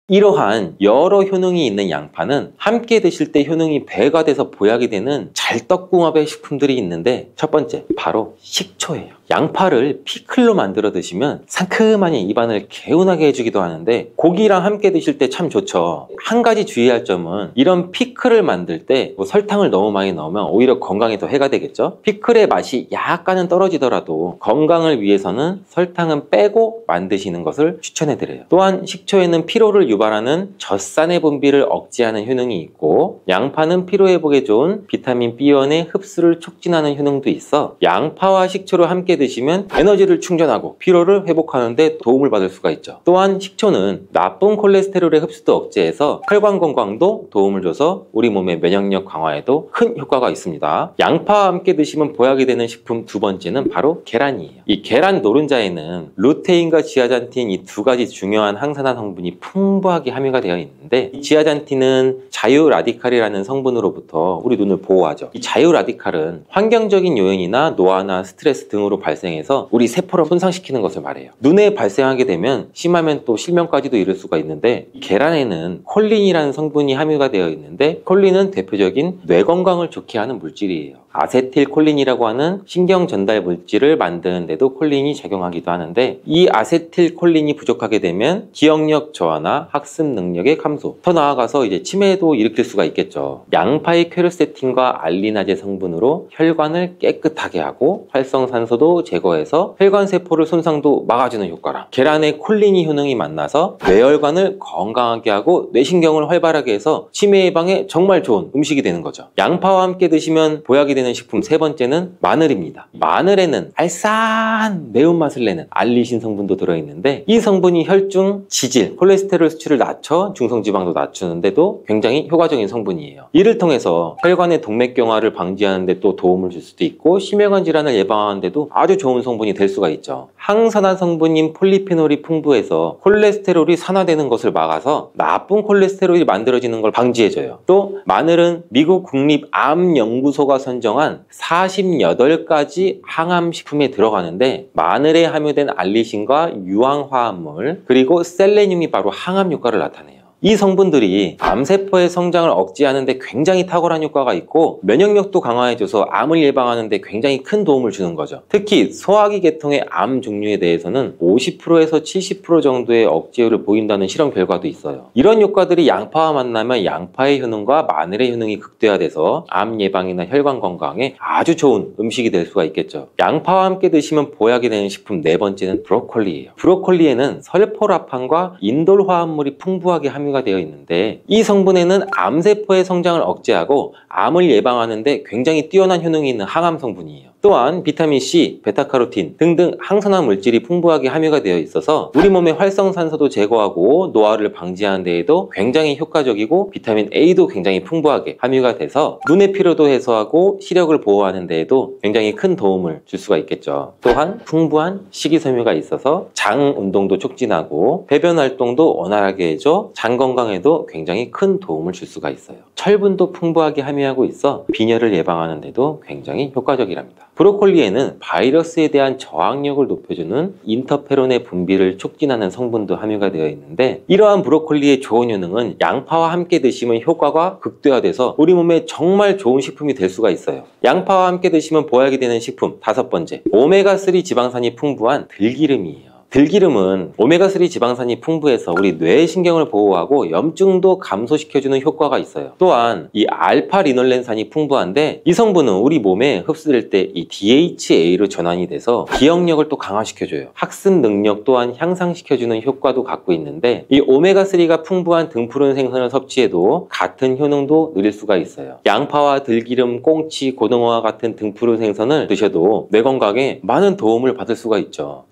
이러한 여러 효능이 있는 양파는 함께 드실 때 효능이 배가 돼서 보약이 되는 잘떡궁합의 식품들이 있는데, 첫 번째 바로 식초예요. 양파를 피클로 만들어 드시면 상큼하니 입안을 개운하게 해주기도 하는데, 고기랑 함께 드실 때 참 좋죠. 한 가지 주의할 점은, 이런 피클을 만들 때 설탕을 너무 많이 넣으면 오히려 건강에 더 해가 되겠죠. 피클의 맛이 약간은 떨어지더라도 건강을 위해서는 설탕은 빼고 만드시는 것을 추천해 드려요. 또한 식초에는 피로를 유발하는 젖산의 분비를 억제하는 효능이 있고, 양파는 피로 회복에 좋은 비타민 B1의 흡수를 촉진하는 효능도 있어 양파와 식초를 함께 드시면 에너지를 충전하고 피로를 회복하는 데 도움을 받을 수가 있죠. 또한 식초는 나쁜 콜레스테롤의 흡수도 억제해서 혈관 건강도 도움을 줘서 우리 몸의 면역력 강화에도 큰 효과가 있습니다. 양파와 함께 드시면 보약이 되는 식품 두 번째는 바로 계란이에요. 이 계란 노른자에는 루테인과 지아잔틴 이 두 가지 중요한 항산화 성분이 풍부하게 함유가 되어 있는데, 이 지아잔틴은 자유라디칼이라는 성분으로부터 우리 눈을 보호하죠. 이 자유라디칼은 환경적인 요인이나 노화나 스트레스 등으로 발생해서 우리 세포를 손상시키는 것을 말해요. 눈에 발생하게 되면 심하면 또 실명까지도 이를 수가 있는데, 계란에는 콜린이라는 성분이 함유가 되어 있는데, 콜린은 대표적인 뇌 건강을 좋게 하는 물질이에요. 아세틸콜린이라고 하는 신경 전달 물질을 만드는데도 콜린이 작용하기도 하는데, 이 아세틸콜린이 부족하게 되면 기억력 저하나 학습 능력의 감소, 더 나아가서 이제 치매도 일으킬 수가 있겠죠. 양파의 퀘르세틴과 알리나제 성분으로 혈관을 깨끗하게 하고 활성산소도 제거해서 혈관 세포를 손상도 막아주는 효과랑, 계란의 콜린이 효능이 만나서 뇌혈관을 건강하게 하고 뇌신경을 활발하게 해서 치매 예방에 정말 좋은 음식이 되는 거죠. 양파와 함께 드시면 보약이 되는 되는 식품 세 번째는 마늘입니다. 마늘에는 알싸한 매운맛을 내는 알리신 성분도 들어있는데 이 성분이 혈중 지질, 콜레스테롤 수치를 낮춰 중성지방도 낮추는데도 굉장히 효과적인 성분이에요. 이를 통해서 혈관의 동맥경화를 방지하는 데 또 도움을 줄 수도 있고 심혈관 질환을 예방하는 데도 아주 좋은 성분이 될 수가 있죠. 항산화 성분인 폴리페놀이 풍부해서 콜레스테롤이 산화되는 것을 막아서 나쁜 콜레스테롤이 만들어지는 걸 방지해줘요. 또 마늘은 미국 국립암연구소가 선정한 48가지 항암식품에 들어가는데 마늘에 함유된 알리신과 유황화합물 그리고 셀레늄이 바로 항암 효과를 나타내요. 이 성분들이 암세포의 성장을 억제하는 데 굉장히 탁월한 효과가 있고 면역력도 강화해줘서 암을 예방하는 데 굉장히 큰 도움을 주는 거죠. 특히 소화기 계통의 암 종류에 대해서는 50%에서 70% 정도의 억제율을 보인다는 실험 결과도 있어요. 이런 효과들이 양파와 만나면 양파의 효능과 마늘의 효능이 극대화돼서 암 예방이나 혈관 건강에 아주 좋은 음식이 될 수가 있겠죠. 양파와 함께 드시면 보약이 되는 식품 네 번째는 브로콜리예요. 브로콜리에는 설포라판과 인돌 화합물이 풍부하게 함유가 되어 있는데 이 성분에는 암세포의 성장을 억제하고 암을 예방하는 데 굉장히 뛰어난 효능이 있는 항암 성분이에요. 또한 비타민C, 베타카로틴 등등 항산화 물질이 풍부하게 함유가 되어 있어서 우리 몸의 활성산소도 제거하고 노화를 방지하는 데에도 굉장히 효과적이고 비타민 A도 굉장히 풍부하게 함유가 돼서 눈의 피로도 해소하고 시력을 보호하는 데에도 굉장히 큰 도움을 줄 수가 있겠죠. 또한 풍부한 식이섬유가 있어서 장 운동도 촉진하고 배변 활동도 원활하게 해줘 장 건강에도 굉장히 큰 도움을 줄 수가 있어요. 철분도 풍부하게 함유하고 있어 빈혈을 예방하는 데도 굉장히 효과적이랍니다. 브로콜리에는 바이러스에 대한 저항력을 높여주는 인터페론의 분비를 촉진하는 성분도 함유가 되어 있는데 이러한 브로콜리의 좋은 효능은 양파와 함께 드시면 효과가 극대화돼서 우리 몸에 정말 좋은 식품이 될 수가 있어요. 양파와 함께 드시면 보약이 되는 식품 다섯 번째, 오메가3 지방산이 풍부한 들기름이에요. 들기름은 오메가3 지방산이 풍부해서 우리 뇌신경을 보호하고 염증도 감소시켜주는 효과가 있어요. 또한 이 알파리놀렌산이 풍부한데 이 성분은 우리 몸에 흡수될 때 이 DHA로 전환이 돼서 기억력을 또 강화시켜줘요. 학습 능력 또한 향상시켜주는 효과도 갖고 있는데 이 오메가3가 풍부한 등푸른 생선을 섭취해도 같은 효능도 누릴 수가 있어요. 양파와 들기름, 꽁치, 고등어와 같은 등푸른 생선을 드셔도 뇌 건강에 많은 도움을 받을 수가 있죠.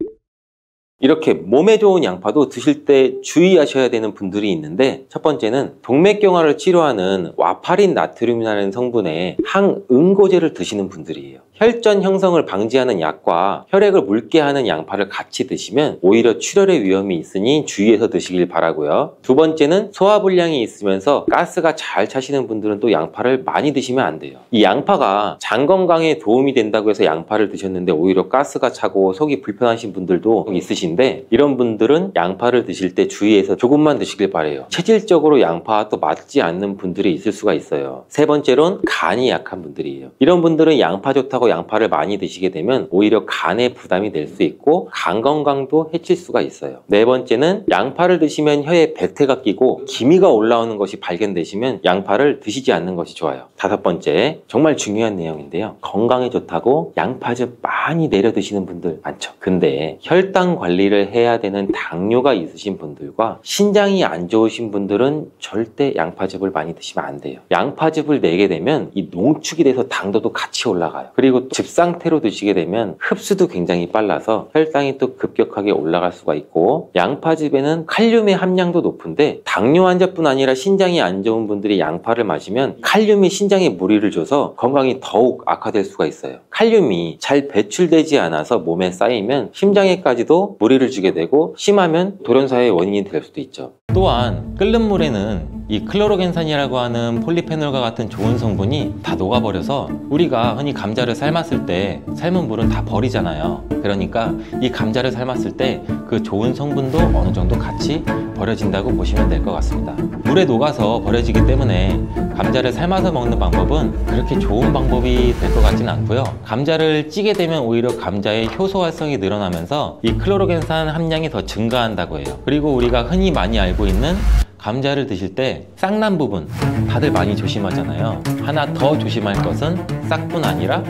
이렇게 몸에 좋은 양파도 드실 때 주의하셔야 되는 분들이 있는데 첫 번째는 동맥경화를 치료하는 와파린 나트륨이라는 성분의 항응고제를 드시는 분들이에요. 혈전 형성을 방지하는 약과 혈액을 묽게 하는 양파를 같이 드시면 오히려 출혈의 위험이 있으니 주의해서 드시길 바라고요. 두 번째는 소화불량이 있으면서 가스가 잘 차시는 분들은 또 양파를 많이 드시면 안 돼요. 이 양파가 장 건강에 도움이 된다고 해서 양파를 드셨는데 오히려 가스가 차고 속이 불편하신 분들도 있으신데 이런 분들은 양파를 드실 때 주의해서 조금만 드시길 바래요. 체질적으로 양파와 또 맞지 않는 분들이 있을 수가 있어요. 세 번째로는 간이 약한 분들이에요. 이런 분들은 양파 좋다고 양파를 많이 드시게 되면 오히려 간에 부담이 될 수 있고 간 건강도 해칠 수가 있어요. 네 번째는 양파를 드시면 혀에 배태가 끼고 기미가 올라오는 것이 발견되시면 양파를 드시지 않는 것이 좋아요. 다섯 번째, 정말 중요한 내용인데요. 건강에 좋다고 양파즙 많이 내려 드시는 분들 많죠. 근데 혈당 관리를 해야 되는 당뇨가 있으신 분들과 신장이 안 좋으신 분들은 절대 양파즙을 많이 드시면 안 돼요. 양파즙을 내게 되면 이 농축이 돼서 당도도 같이 올라가요. 그리고 즙 상태로 드시게 되면 흡수도 굉장히 빨라서 혈당이 또 급격하게 올라갈 수가 있고 양파즙에는 칼륨의 함량도 높은데 당뇨 환자뿐 아니라 신장이 안 좋은 분들이 양파를 마시면 칼륨이 신장에 무리를 줘서 건강이 더욱 악화될 수가 있어요. 칼륨이 잘 배출되지 않아서 몸에 쌓이면 심장에까지도 무리를 주게 되고 심하면 돌연사의 원인이 될 수도 있죠. 또한 끓는 물에는 이 클로로겐산이라고 하는 폴리페놀과 같은 좋은 성분이 다 녹아버려서 우리가 흔히 감자를 삶았을 때 삶은 물은 다 버리잖아요. 그러니까 이 감자를 삶았을 때 그 좋은 성분도 어느 정도 같이 버려진다고 보시면 될 것 같습니다. 물에 녹아서 버려지기 때문에 감자를 삶아서 먹는 방법은 그렇게 좋은 방법이 될 것 같지는 않고요. 감자를 찌게 되면 오히려 감자의 효소 활성이 늘어나면서 이 클로로겐산 함량이 더 증가한다고 해요. 그리고 우리가 흔히 많이 알고 있는 감자를 드실 때 싹난 부분 다들 많이 조심하잖아요. 하나 더 조심할 것은 싹뿐 아니라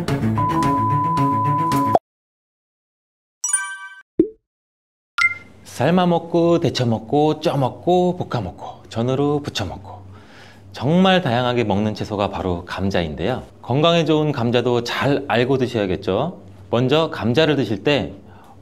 삶아 먹고 데쳐 먹고 쪄 먹고 볶아 먹고 전으로 부쳐 먹고 정말 다양하게 먹는 채소가 바로 감자인데요. 건강에 좋은 감자도 잘 알고 드셔야겠죠. 먼저 감자를 드실 때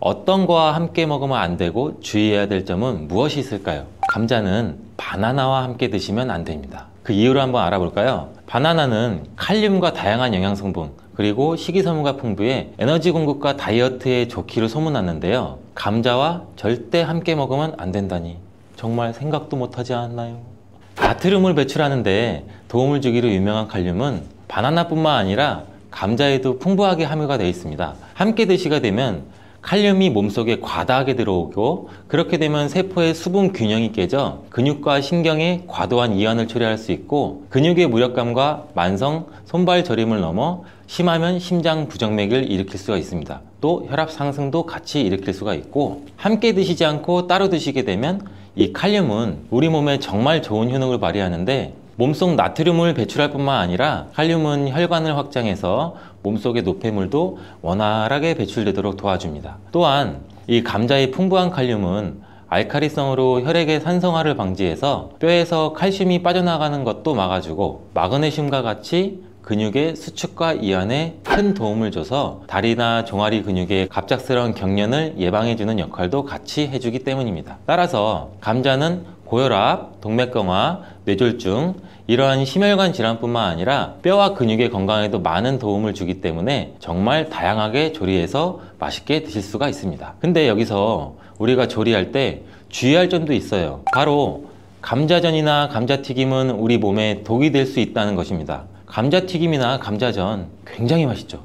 어떤 거와 함께 먹으면 안 되고 주의해야 될 점은 무엇이 있을까요? 감자는 바나나와 함께 드시면 안 됩니다. 그 이유를 한번 알아볼까요? 바나나는 칼륨과 다양한 영양 성분 그리고 식이섬유가 풍부해 에너지 공급과 다이어트에 좋기로 소문났는데요. 감자와 절대 함께 먹으면 안 된다니 정말 생각도 못하지 않았나요? 나트륨을 배출하는데 도움을 주기로 유명한 칼륨은 바나나뿐만 아니라 감자에도 풍부하게 함유가 되어 있습니다. 함께 드시게 되면 칼륨이 몸속에 과다하게 들어오고 그렇게 되면 세포의 수분 균형이 깨져 근육과 신경에 과도한 이완을 초래할 수 있고 근육의 무력감과 만성 손발 저림을 넘어 심하면 심장 부정맥을 일으킬 수가 있습니다. 또 혈압 상승도 같이 일으킬 수가 있고 함께 드시지 않고 따로 드시게 되면 이 칼륨은 우리 몸에 정말 좋은 효능을 발휘하는데 몸속 나트륨을 배출할 뿐만 아니라 칼륨은 혈관을 확장해서 몸속의 노폐물도 원활하게 배출되도록 도와줍니다. 또한 이 감자의 풍부한 칼륨은 알칼리성으로 혈액의 산성화를 방지해서 뼈에서 칼슘이 빠져나가는 것도 막아주고 마그네슘과 같이 근육의 수축과 이완에 큰 도움을 줘서 다리나 종아리 근육의 갑작스러운 경련을 예방해주는 역할도 같이 해주기 때문입니다. 따라서 감자는 고혈압, 동맥경화, 뇌졸중 이러한 심혈관 질환뿐만 아니라 뼈와 근육의 건강에도 많은 도움을 주기 때문에 정말 다양하게 조리해서 맛있게 드실 수가 있습니다. 근데 여기서 우리가 조리할 때 주의할 점도 있어요. 바로 감자전이나 감자튀김은 우리 몸에 독이 될 수 있다는 것입니다. 감자튀김이나 감자전 굉장히 맛있죠.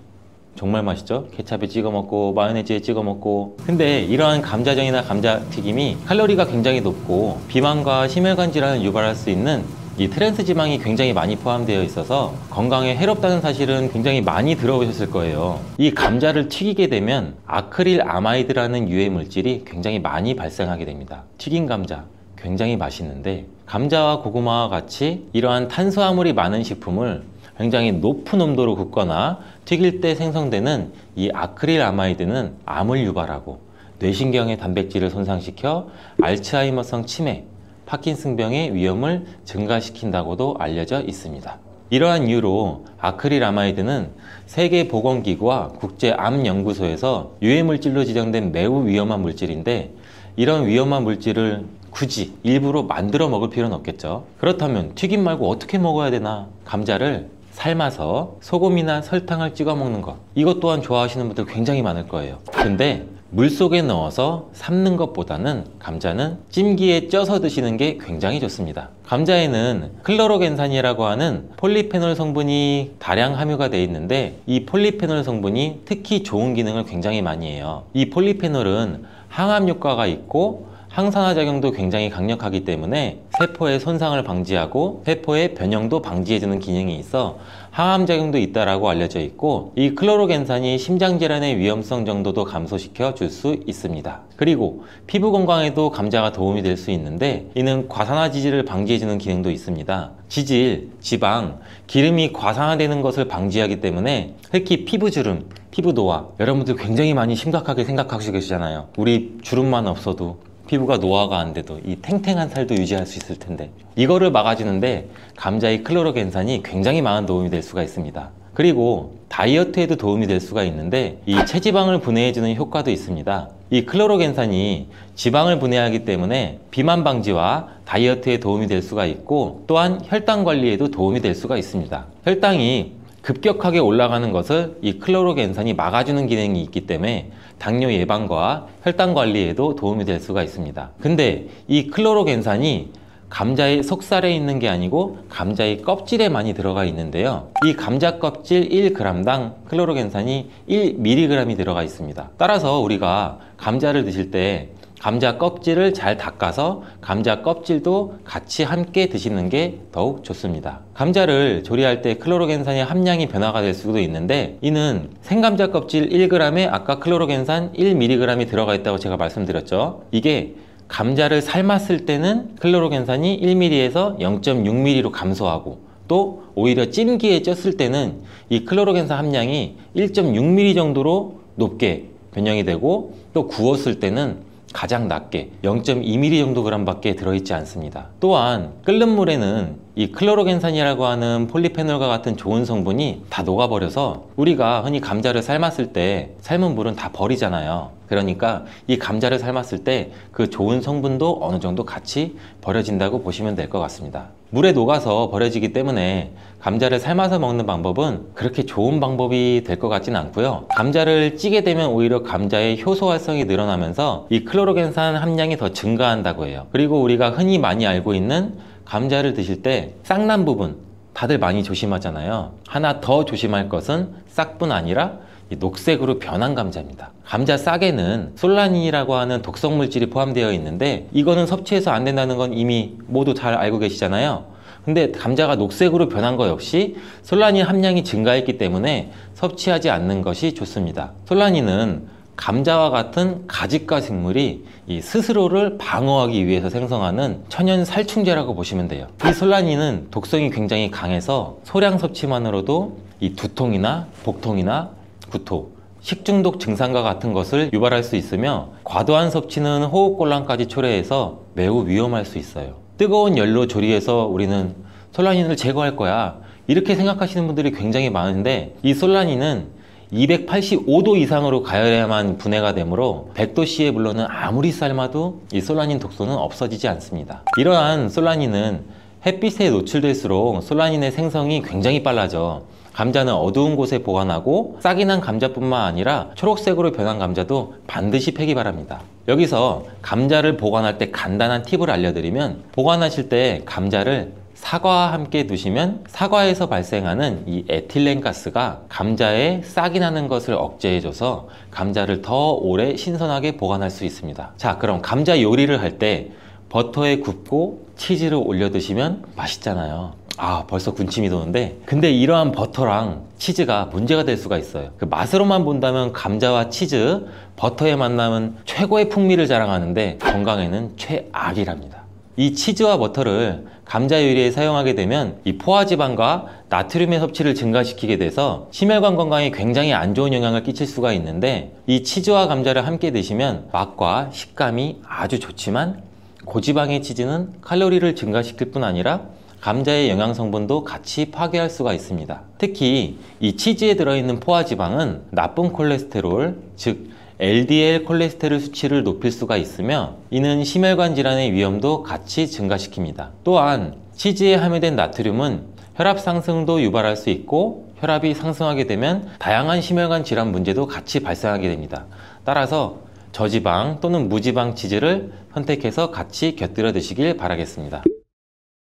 정말 맛있죠? 케찹에 찍어 먹고 마요네즈에 찍어 먹고. 근데 이러한 감자전이나 감자튀김이 칼로리가 굉장히 높고 비만과 심혈관 질환을 유발할 수 있는 이 트랜스 지방이 굉장히 많이 포함되어 있어서 건강에 해롭다는 사실은 굉장히 많이 들어보셨을 거예요. 이 감자를 튀기게 되면 아크릴 아마이드라는 유해 물질이 굉장히 많이 발생하게 됩니다. 튀긴 감자 굉장히 맛있는데 감자와 고구마와 같이 이러한 탄수화물이 많은 식품을 굉장히 높은 온도로 굽거나 튀길 때 생성되는 이 아크릴 아마이드는 암을 유발하고 뇌신경의 단백질을 손상시켜 알츠하이머성 치매, 파킨슨병의 위험을 증가시킨다고도 알려져 있습니다. 이러한 이유로 아크릴 아마이드는 세계보건기구와 국제암연구소에서 유해물질로 지정된 매우 위험한 물질인데 이런 위험한 물질을 굳이 일부러 만들어 먹을 필요는 없겠죠. 그렇다면 튀김 말고 어떻게 먹어야 되나? 감자를 삶아서 소금이나 설탕을 찍어 먹는 것, 이것 또한 좋아하시는 분들 굉장히 많을 거예요. 근데 물속에 넣어서 삶는 것보다는 감자는 찜기에 쪄서 드시는 게 굉장히 좋습니다. 감자에는 클로로겐산이라고 하는 폴리페놀 성분이 다량 함유가 되어 있는데 이 폴리페놀 성분이 특히 좋은 기능을 굉장히 많이 해요. 이 폴리페놀은 항암 효과가 있고 항산화 작용도 굉장히 강력하기 때문에 세포의 손상을 방지하고 세포의 변형도 방지해주는 기능이 있어 항암 작용도 있다라고 알려져 있고 이 클로로겐산이 심장질환의 위험성 정도도 감소시켜 줄 수 있습니다. 그리고 피부 건강에도 감자가 도움이 될 수 있는데 이는 과산화 지질을 방지해주는 기능도 있습니다. 지질, 지방, 기름이 과산화되는 것을 방지하기 때문에 특히 피부주름, 피부 노화 여러분들 굉장히 많이 심각하게 생각하시고 계시잖아요. 우리 주름만 없어도 피부가 노화가 안 돼도 이 탱탱한 살도 유지할 수 있을 텐데 이거를 막아주는데 감자의 클로로겐산이 굉장히 많은 도움이 될 수가 있습니다. 그리고 다이어트에도 도움이 될 수가 있는데 이 체지방을 분해해주는 효과도 있습니다. 이 클로로겐산이 지방을 분해하기 때문에 비만 방지와 다이어트에 도움이 될 수가 있고 또한 혈당 관리에도 도움이 될 수가 있습니다. 혈당이 급격하게 올라가는 것을 이 클로로겐산이 막아주는 기능이 있기 때문에 당뇨 예방과 혈당 관리에도 도움이 될 수가 있습니다. 근데 이 클로로겐산이 감자의 속살에 있는 게 아니고 감자의 껍질에 많이 들어가 있는데요. 이 감자 껍질 1g당 클로로겐산이 1mg이 들어가 있습니다. 따라서 우리가 감자를 드실 때 감자 껍질을 잘 닦아서 감자 껍질도 같이 함께 드시는 게 더욱 좋습니다. 감자를 조리할 때 클로로겐산의 함량이 변화가 될 수도 있는데 이는 생감자 껍질 1g에 아까 클로로겐산 1mg이 들어가 있다고 제가 말씀드렸죠. 이게 감자를 삶았을 때는 클로로겐산이 1mg에서 0.6mg로 감소하고 또 오히려 찜기에 쪘을 때는 이 클로로겐산 함량이 1.6mg 정도로 높게 변형이 되고 또 구웠을 때는 가장 낮게 0.2mg 정도 밖에 들어있지 않습니다. 또한 끓는 물에는 이 클로로겐산이라고 하는 폴리페놀과 같은 좋은 성분이 다 녹아버려서 우리가 흔히 감자를 삶았을 때 삶은 물은 다 버리잖아요. 그러니까 이 감자를 삶았을 때 그 좋은 성분도 어느 정도 같이 버려진다고 보시면 될 것 같습니다. 물에 녹아서 버려지기 때문에 감자를 삶아서 먹는 방법은 그렇게 좋은 방법이 될 것 같지는 않고요. 감자를 찌게 되면 오히려 감자의 효소 활성이 늘어나면서 이 클로로겐산 함량이 더 증가한다고 해요. 그리고 우리가 흔히 많이 알고 있는 감자를 드실 때 싹난 부분 다들 많이 조심하잖아요. 하나 더 조심할 것은 싹뿐 아니라 이 녹색으로 변한 감자입니다. 감자 싹에는 솔라닌이라고 하는 독성 물질이 포함되어 있는데 이거는 섭취해서 안 된다는 건 이미 모두 잘 알고 계시잖아요. 근데 감자가 녹색으로 변한 거 역시 솔라닌 함량이 증가했기 때문에 섭취하지 않는 것이 좋습니다. 솔라닌은 감자와 같은 가지과 생물이 이 스스로를 방어하기 위해서 생성하는 천연 살충제라고 보시면 돼요. 이 솔라닌은 독성이 굉장히 강해서 소량 섭취만으로도 이 두통이나 복통이나 구토, 식중독 증상과 같은 것을 유발할 수 있으며 과도한 섭취는 호흡곤란까지 초래해서 매우 위험할 수 있어요. 뜨거운 열로 조리해서 우리는 솔라닌을 제거할 거야 이렇게 생각하시는 분들이 굉장히 많은데 이 솔라닌은 285도 이상으로 가열해야만 분해가 되므로 100도씨에 물러는 아무리 삶아도 이 솔라닌 독소는 없어지지 않습니다. 이러한 솔라닌은 햇빛에 노출될수록 솔라닌의 생성이 굉장히 빨라져 감자는 어두운 곳에 보관하고 싹이 난 감자뿐만 아니라 초록색으로 변한 감자도 반드시 패기 바랍니다. 여기서 감자를 보관할 때 간단한 팁을 알려드리면 보관하실 때 감자를 사과와 함께 두시면 사과에서 발생하는 이 에틸렌 가스가 감자에 싹이 나는 것을 억제해줘서 감자를 더 오래 신선하게 보관할 수 있습니다. 자, 그럼 감자 요리를 할 때 버터에 굽고 치즈를 올려 드시면 맛있잖아요. 아, 벌써 군침이 도는데 근데 이러한 버터랑 치즈가 문제가 될 수가 있어요. 그 맛으로만 본다면 감자와 치즈, 버터의 만남은 최고의 풍미를 자랑하는데 건강에는 최악이랍니다. 이 치즈와 버터를 감자 요리에 사용하게 되면 이 포화지방과 나트륨의 섭취를 증가시키게 돼서 심혈관 건강에 굉장히 안 좋은 영향을 끼칠 수가 있는데 이 치즈와 감자를 함께 드시면 맛과 식감이 아주 좋지만 고지방의 치즈는 칼로리를 증가시킬 뿐 아니라 감자의 영양 성분도 같이 파괴할 수가 있습니다. 특히 이 치즈에 들어있는 포화지방은 나쁜 콜레스테롤, 즉 LDL 콜레스테롤 수치를 높일 수가 있으며 이는 심혈관 질환의 위험도 같이 증가시킵니다. 또한 치즈에 함유된 나트륨은 혈압 상승도 유발할 수 있고 혈압이 상승하게 되면 다양한 심혈관 질환 문제도 같이 발생하게 됩니다. 따라서 저지방 또는 무지방 치즈를 선택해서 같이 곁들여 드시길 바라겠습니다.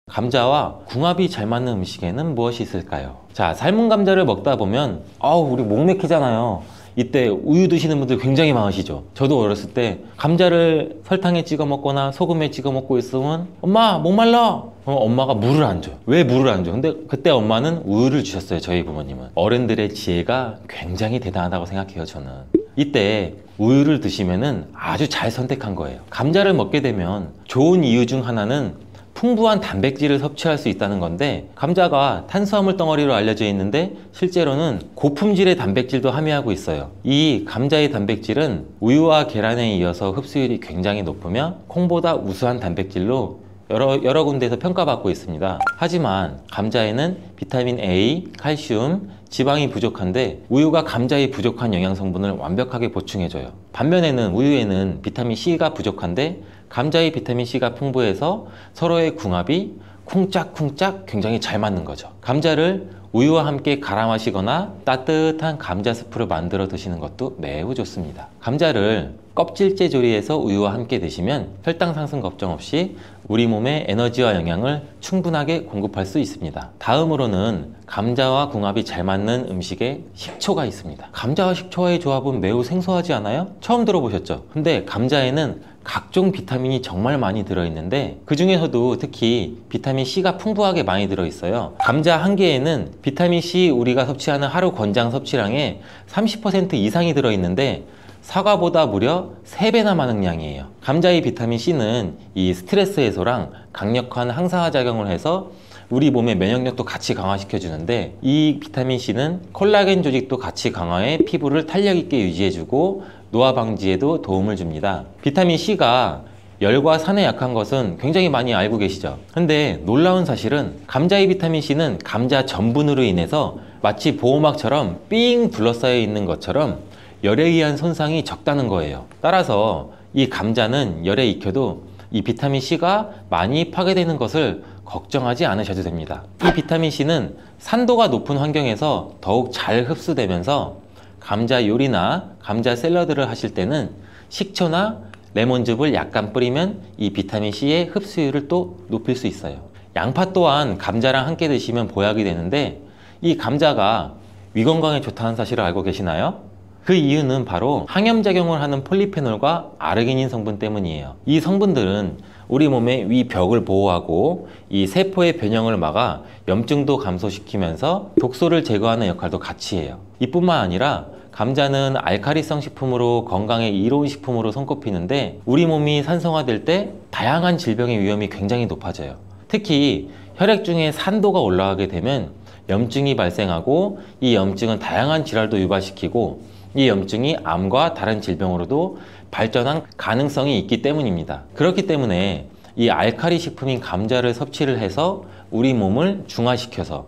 감자와 궁합이 잘 맞는 음식에는 무엇이 있을까요? 자, 삶은 감자를 먹다 보면 우리 목 막히잖아요. 이때 우유 드시는 분들 굉장히 많으시죠. 저도 어렸을 때 감자를 설탕에 찍어 먹거나 소금에 찍어 먹고 있으면 엄마 목말라! 엄마가 물을 안 줘요. 왜 물을 안 줘? 근데 그때 엄마는 우유를 주셨어요. 저희 부모님은. 어른들의 지혜가 굉장히 대단하다고 생각해요. 저는. 이때 우유를 드시면은 아주 잘 선택한 거예요. 감자를 먹게 되면 좋은 이유 중 하나는 풍부한 단백질을 섭취할 수 있다는 건데 감자가 탄수화물 덩어리로 알려져 있는데 실제로는 고품질의 단백질도 함유하고 있어요. 이 감자의 단백질은 우유와 계란에 이어서 흡수율이 굉장히 높으며 콩보다 우수한 단백질로 여러 군데에서 평가받고 있습니다. 하지만 감자에는 비타민 A, 칼슘, 지방이 부족한데 우유가 감자의 부족한 영양 성분을 완벽하게 보충해줘요. 반면에는 우유에는 비타민 C가 부족한데 감자의 비타민 C가 풍부해서 서로의 궁합이 쿵짝쿵짝 굉장히 잘 맞는 거죠. 감자를 우유와 함께 갈아 마시거나 따뜻한 감자 스프를 만들어 드시는 것도 매우 좋습니다. 감자를 껍질째 조리해서 우유와 함께 드시면 혈당 상승 걱정 없이 우리 몸에 에너지와 영양을 충분하게 공급할 수 있습니다. 다음으로는 감자와 궁합이 잘 맞는 음식에 식초가 있습니다. 감자와 식초와의 조합은 매우 생소하지 않아요? 처음 들어보셨죠? 근데 감자에는 각종 비타민이 정말 많이 들어있는데 그 중에서도 특히 비타민 C가 풍부하게 많이 들어있어요. 감자 한 개에는 비타민 C 우리가 섭취하는 하루 권장 섭취량의 30% 이상이 들어있는데 사과보다 무려 3배나 많은 양이에요. 감자의 비타민 C는 이 스트레스 해소랑 강력한 항산화 작용을 해서 우리 몸의 면역력도 같이 강화시켜 주는데 이 비타민 C는 콜라겐 조직도 같이 강화해 피부를 탄력 있게 유지해 주고 노화 방지에도 도움을 줍니다. 비타민 C가 열과 산에 약한 것은 굉장히 많이 알고 계시죠? 근데 놀라운 사실은 감자의 비타민 C는 감자 전분으로 인해서 마치 보호막처럼 삥 둘러싸여 있는 것처럼 열에 의한 손상이 적다는 거예요. 따라서 이 감자는 열에 익혀도 이 비타민 C가 많이 파괴되는 것을 걱정하지 않으셔도 됩니다. 이 비타민 C는 산도가 높은 환경에서 더욱 잘 흡수되면서 감자 요리나 감자 샐러드를 하실 때는 식초나 레몬즙을 약간 뿌리면 이 비타민 C의 흡수율을 또 높일 수 있어요. 양파 또한 감자랑 함께 드시면 보약이 되는데 이 감자가 위 건강에 좋다는 사실을 알고 계시나요? 그 이유는 바로 항염작용을 하는 폴리페놀과 아르기닌 성분 때문이에요. 이 성분들은 우리 몸의 위 벽을 보호하고 이 세포의 변형을 막아 염증도 감소시키면서 독소를 제거하는 역할도 같이 해요. 이뿐만 아니라 감자는 알카리성 식품으로 건강에 이로운 식품으로 손꼽히는데 우리 몸이 산성화될 때 다양한 질병의 위험이 굉장히 높아져요. 특히 혈액 중에 산도가 올라가게 되면 염증이 발생하고 이 염증은 다양한 질환도 유발시키고 이 염증이 암과 다른 질병으로도 발전한 가능성이 있기 때문입니다. 그렇기 때문에 이 알카리 식품인 감자를 섭취를 해서 우리 몸을 중화시켜서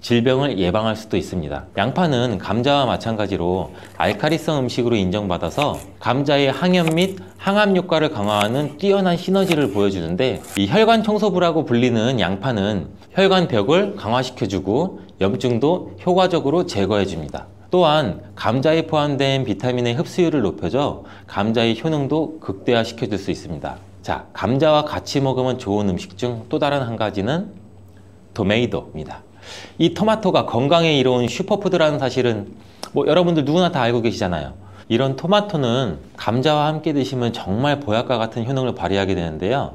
질병을 예방할 수도 있습니다. 양파는 감자와 마찬가지로 알카리성 음식으로 인정받아서 감자의 항염 및 항암 효과를 강화하는 뛰어난 시너지를 보여주는데 이 혈관 청소부라고 불리는 양파는 혈관 벽을 강화시켜주고 염증도 효과적으로 제거해줍니다. 또한 감자에 포함된 비타민의 흡수율을 높여줘 감자의 효능도 극대화시켜줄 수 있습니다. 자, 감자와 같이 먹으면 좋은 음식 중 또 다른 한 가지는 토메이토입니다. 이 토마토가 건강에 이로운 슈퍼푸드라는 사실은 여러분들 누구나 다 알고 계시잖아요. 이런 토마토는 감자와 함께 드시면 정말 보약과 같은 효능을 발휘하게 되는데요.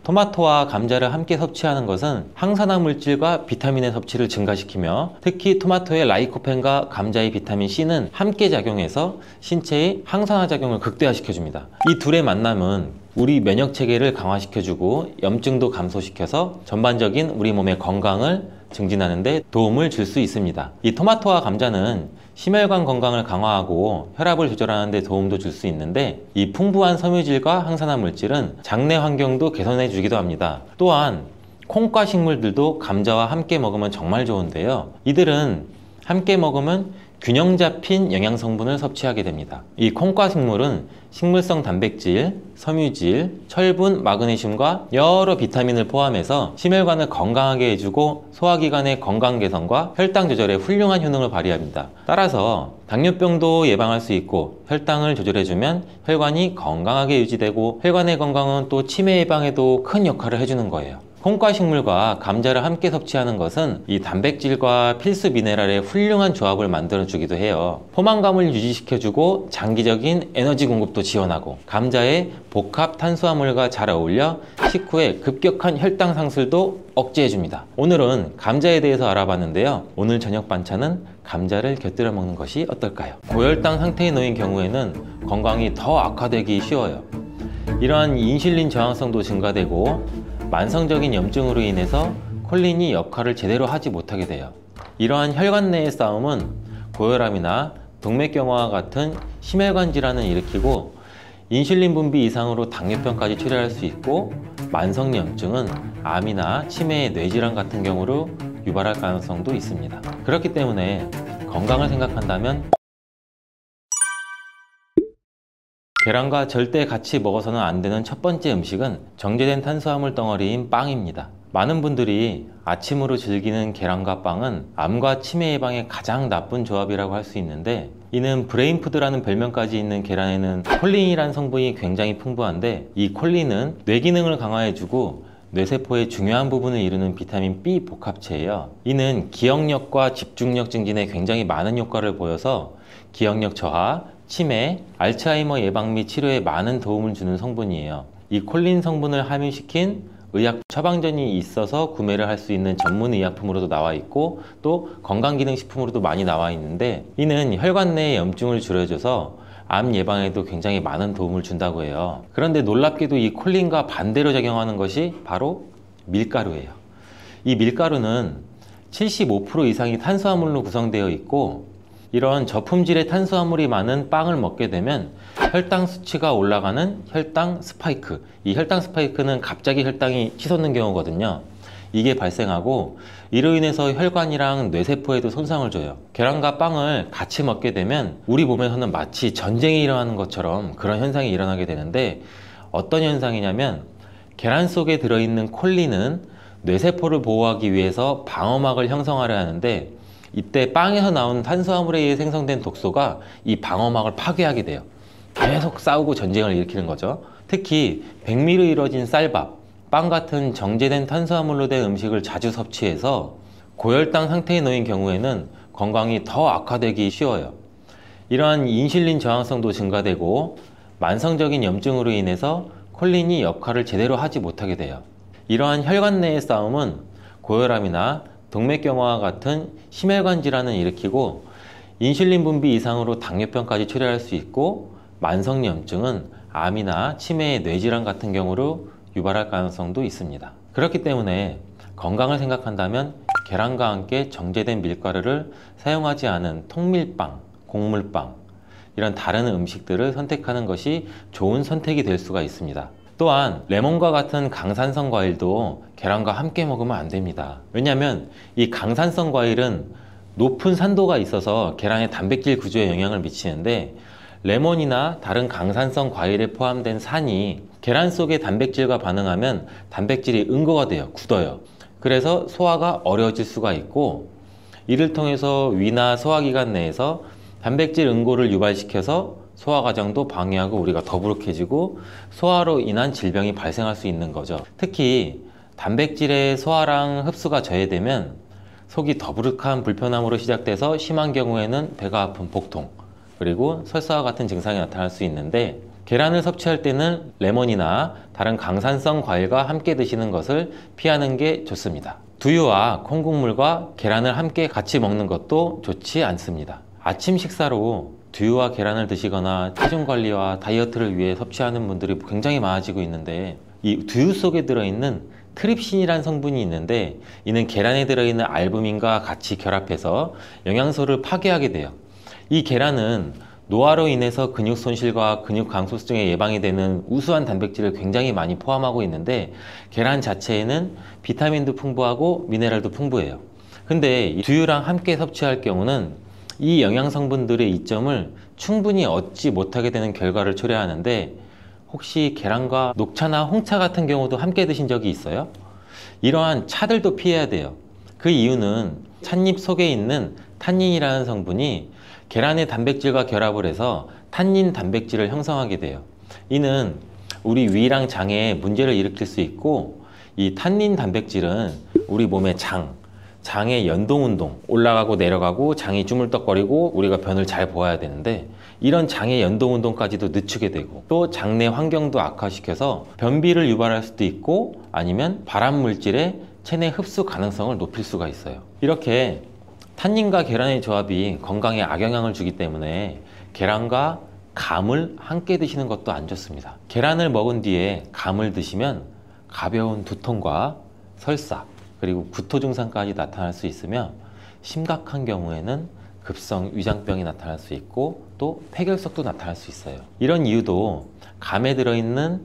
토마토와 감자를 함께 섭취하는 것은 항산화 물질과 비타민의 섭취를 증가시키며 특히 토마토의 라이코펜과 감자의 비타민 C는 함께 작용해서 신체의 항산화 작용을 극대화시켜줍니다. 이 둘의 만남은 우리 면역 체계를 강화시켜주고 염증도 감소시켜서 전반적인 우리 몸의 건강을 증진하는 데 도움을 줄 수 있습니다. 이 토마토와 감자는 심혈관 건강을 강화하고 혈압을 조절하는 데 도움도 줄 수 있는데 이 풍부한 섬유질과 항산화 물질은 장내 환경도 개선해 주기도 합니다. 또한 콩과 식물들도 감자와 함께 먹으면 정말 좋은데요. 이들은 함께 먹으면 균형 잡힌 영양 성분을 섭취하게 됩니다. 이 콩과 식물은 식물성 단백질, 섬유질, 철분, 마그네슘과 여러 비타민을 포함해서 심혈관을 건강하게 해주고 소화기관의 건강 개선과 혈당 조절에 훌륭한 효능을 발휘합니다. 따라서 당뇨병도 예방할 수 있고 혈당을 조절해주면 혈관이 건강하게 유지되고 혈관의 건강은 또 치매 예방에도 큰 역할을 해주는 거예요. 콩과 식물과 감자를 함께 섭취하는 것은 이 단백질과 필수 미네랄의 훌륭한 조합을 만들어 주기도 해요. 포만감을 유지시켜주고 장기적인 에너지 공급도 지원하고 감자의 복합 탄수화물과 잘 어울려 식후에 급격한 혈당 상승도 억제해줍니다. 오늘은 감자에 대해서 알아봤는데요. 오늘 저녁 반찬은 감자를 곁들여 먹는 것이 어떨까요? 고혈당 상태에 놓인 경우에는 건강이 더 악화되기 쉬워요. 이러한 인슐린 저항성도 증가되고 만성적인 염증으로 인해서 콜린이 역할을 제대로 하지 못하게 돼요. 이러한 혈관 내의 싸움은 고혈압이나 동맥경화와 같은 심혈관 질환을 일으키고 인슐린 분비 이상으로 당뇨병까지 초래할 수 있고 만성염증은 암이나 치매의 뇌질환 같은 경우로 유발할 가능성도 있습니다. 그렇기 때문에 건강을 생각한다면 계란과 절대 같이 먹어서는 안 되는 첫 번째 음식은 정제된 탄수화물 덩어리인 빵입니다. 많은 분들이 아침으로 즐기는 계란과 빵은 암과 치매 예방에 가장 나쁜 조합이라고 할 수 있는데 이는 브레인푸드라는 별명까지 있는 계란에는 콜린이라는 성분이 굉장히 풍부한데 이 콜린은 뇌 기능을 강화해주고 뇌세포의 중요한 부분을 이루는 비타민 B 복합체예요. 이는 기억력과 집중력 증진에 굉장히 많은 효과를 보여서 기억력 저하, 치매, 알츠하이머 예방 및 치료에 많은 도움을 주는 성분이에요. 이 콜린 성분을 함유시킨 의약 처방전이 있어서 구매를 할 수 있는 전문 의약품으로도 나와 있고 또 건강기능식품으로도 많이 나와 있는데 이는 혈관 내의 염증을 줄여줘서 암 예방에도 굉장히 많은 도움을 준다고 해요. 그런데 놀랍게도 이 콜린과 반대로 작용하는 것이 바로 밀가루예요. 이 밀가루는 75% 이상이 탄수화물로 구성되어 있고 이런 저품질의 탄수화물이 많은 빵을 먹게 되면 혈당 수치가 올라가는 혈당 스파이크, 이 혈당 스파이크는 갑자기 혈당이 치솟는 경우거든요. 이게 발생하고 이로 인해서 혈관이랑 뇌세포에도 손상을 줘요. 계란과 빵을 같이 먹게 되면 우리 몸에서는 마치 전쟁이 일어나는 것처럼 그런 현상이 일어나게 되는데, 어떤 현상이냐면 계란 속에 들어있는 콜린은 뇌세포를 보호하기 위해서 방어막을 형성하려 하는데, 이때 빵에서 나온 탄수화물에 의해 생성된 독소가 이 방어막을 파괴하게 돼요. 계속 싸우고 전쟁을 일으키는 거죠. 특히 백미로 이루어진 쌀밥, 빵 같은 정제된 탄수화물로 된 음식을 자주 섭취해서 고혈당 상태에 놓인 경우에는 건강이 더 악화되기 쉬워요. 이러한 인슐린 저항성도 증가되고 만성적인 염증으로 인해서 콜린이 역할을 제대로 하지 못하게 돼요. 이러한 혈관 내의 싸움은 고혈압이나 동맥경화와 같은 심혈관 질환을 일으키고 인슐린 분비 이상으로 당뇨병까지 초래할 수 있고, 만성염증은 암이나 치매의 뇌질환 같은 경우로 유발할 가능성도 있습니다. 그렇기 때문에 건강을 생각한다면 계란과 함께 정제된 밀가루를 사용하지 않은 통밀빵, 곡물빵, 이런 다른 음식들을 선택하는 것이 좋은 선택이 될 수가 있습니다. 또한 레몬과 같은 강산성 과일도 계란과 함께 먹으면 안 됩니다. 왜냐하면 이 강산성 과일은 높은 산도가 있어서 계란의 단백질 구조에 영향을 미치는데, 레몬이나 다른 강산성 과일에 포함된 산이 계란 속의 단백질과 반응하면 단백질이 응고가 돼요. 굳어요. 그래서 소화가 어려워질 수가 있고, 이를 통해서 위나 소화기관 내에서 단백질 응고를 유발시켜서 소화 과정도 방해하고 우리가 더부룩해지고 소화로 인한 질병이 발생할 수 있는 거죠. 특히 단백질의 소화랑 흡수가 저해되면 속이 더부룩한 불편함으로 시작돼서 심한 경우에는 배가 아픈 복통, 그리고 설사와 같은 증상이 나타날 수 있는데, 계란을 섭취할 때는 레몬이나 다른 강산성 과일과 함께 드시는 것을 피하는 게 좋습니다. 두유와 콩국물과 계란을 함께 같이 먹는 것도 좋지 않습니다. 아침 식사로 두유와 계란을 드시거나 체중 관리와 다이어트를 위해 섭취하는 분들이 굉장히 많아지고 있는데, 이 두유 속에 들어있는 트립신이라는 성분이 있는데, 이는 계란에 들어있는 알부민과 같이 결합해서 영양소를 파괴하게 돼요. 이 계란은 노화로 인해서 근육 손실과 근육 강소증에 예방이 되는 우수한 단백질을 굉장히 많이 포함하고 있는데, 계란 자체에는 비타민도 풍부하고 미네랄도 풍부해요. 근데 이 두유랑 함께 섭취할 경우는 이 영양 성분들의 이점을 충분히 얻지 못하게 되는 결과를 초래하는데, 혹시 계란과 녹차나 홍차 같은 경우도 함께 드신 적이 있어요? 이러한 차들도 피해야 돼요. 그 이유는 찻잎 속에 있는 탄닌이라는 성분이 계란의 단백질과 결합을 해서 탄닌 단백질을 형성하게 돼요. 이는 우리 위랑 장에 문제를 일으킬 수 있고, 이 탄닌 단백질은 우리 몸의 장의 연동운동, 올라가고 내려가고 장이 주물떡거리고 우리가 변을 잘 보아야 되는데, 이런 장의 연동운동까지도 늦추게 되고, 또 장내 환경도 악화시켜서 변비를 유발할 수도 있고, 아니면 발암물질의 체내 흡수 가능성을 높일 수가 있어요. 이렇게 탄닌과 계란의 조합이 건강에 악영향을 주기 때문에 계란과 감을 함께 드시는 것도 안 좋습니다. 계란을 먹은 뒤에 감을 드시면 가벼운 두통과 설사, 그리고 구토 증상까지 나타날 수 있으며, 심각한 경우에는 급성 위장병이 나타날 수 있고 또 폐결석도 나타날 수 있어요. 이런 이유도 감에 들어있는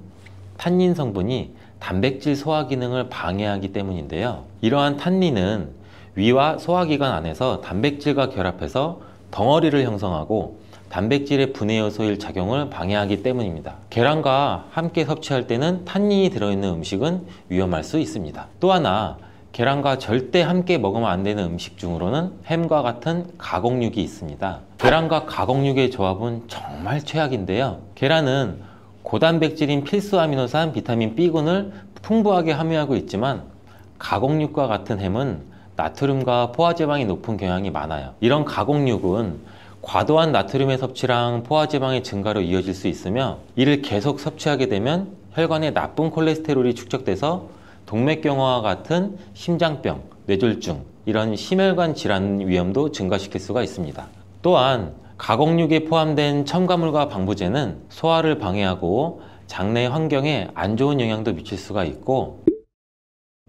탄닌 성분이 단백질 소화 기능을 방해하기 때문인데요. 이러한 탄닌은 위와 소화기관 안에서 단백질과 결합해서 덩어리를 형성하고 단백질의 분해 요소일 작용을 방해하기 때문입니다. 계란과 함께 섭취할 때는 탄닌이 들어있는 음식은 위험할 수 있습니다. 또 하나, 계란과 절대 함께 먹으면 안 되는 음식 중으로는 햄과 같은 가공육이 있습니다. 계란과 가공육의 조합은 정말 최악인데요. 계란은 고단백질인 필수 아미노산 비타민 B군을 풍부하게 함유하고 있지만, 가공육과 같은 햄은 나트륨과 포화지방이 높은 경향이 많아요. 이런 가공육은 과도한 나트륨의 섭취랑 포화지방의 증가로 이어질 수 있으며, 이를 계속 섭취하게 되면 혈관에 나쁜 콜레스테롤이 축적돼서 동맥경화와 같은 심장병, 뇌졸중, 이런 심혈관 질환 위험도 증가시킬 수가 있습니다. 또한 가공육에 포함된 첨가물과 방부제는 소화를 방해하고 장내 환경에 안 좋은 영향도 미칠 수가 있고,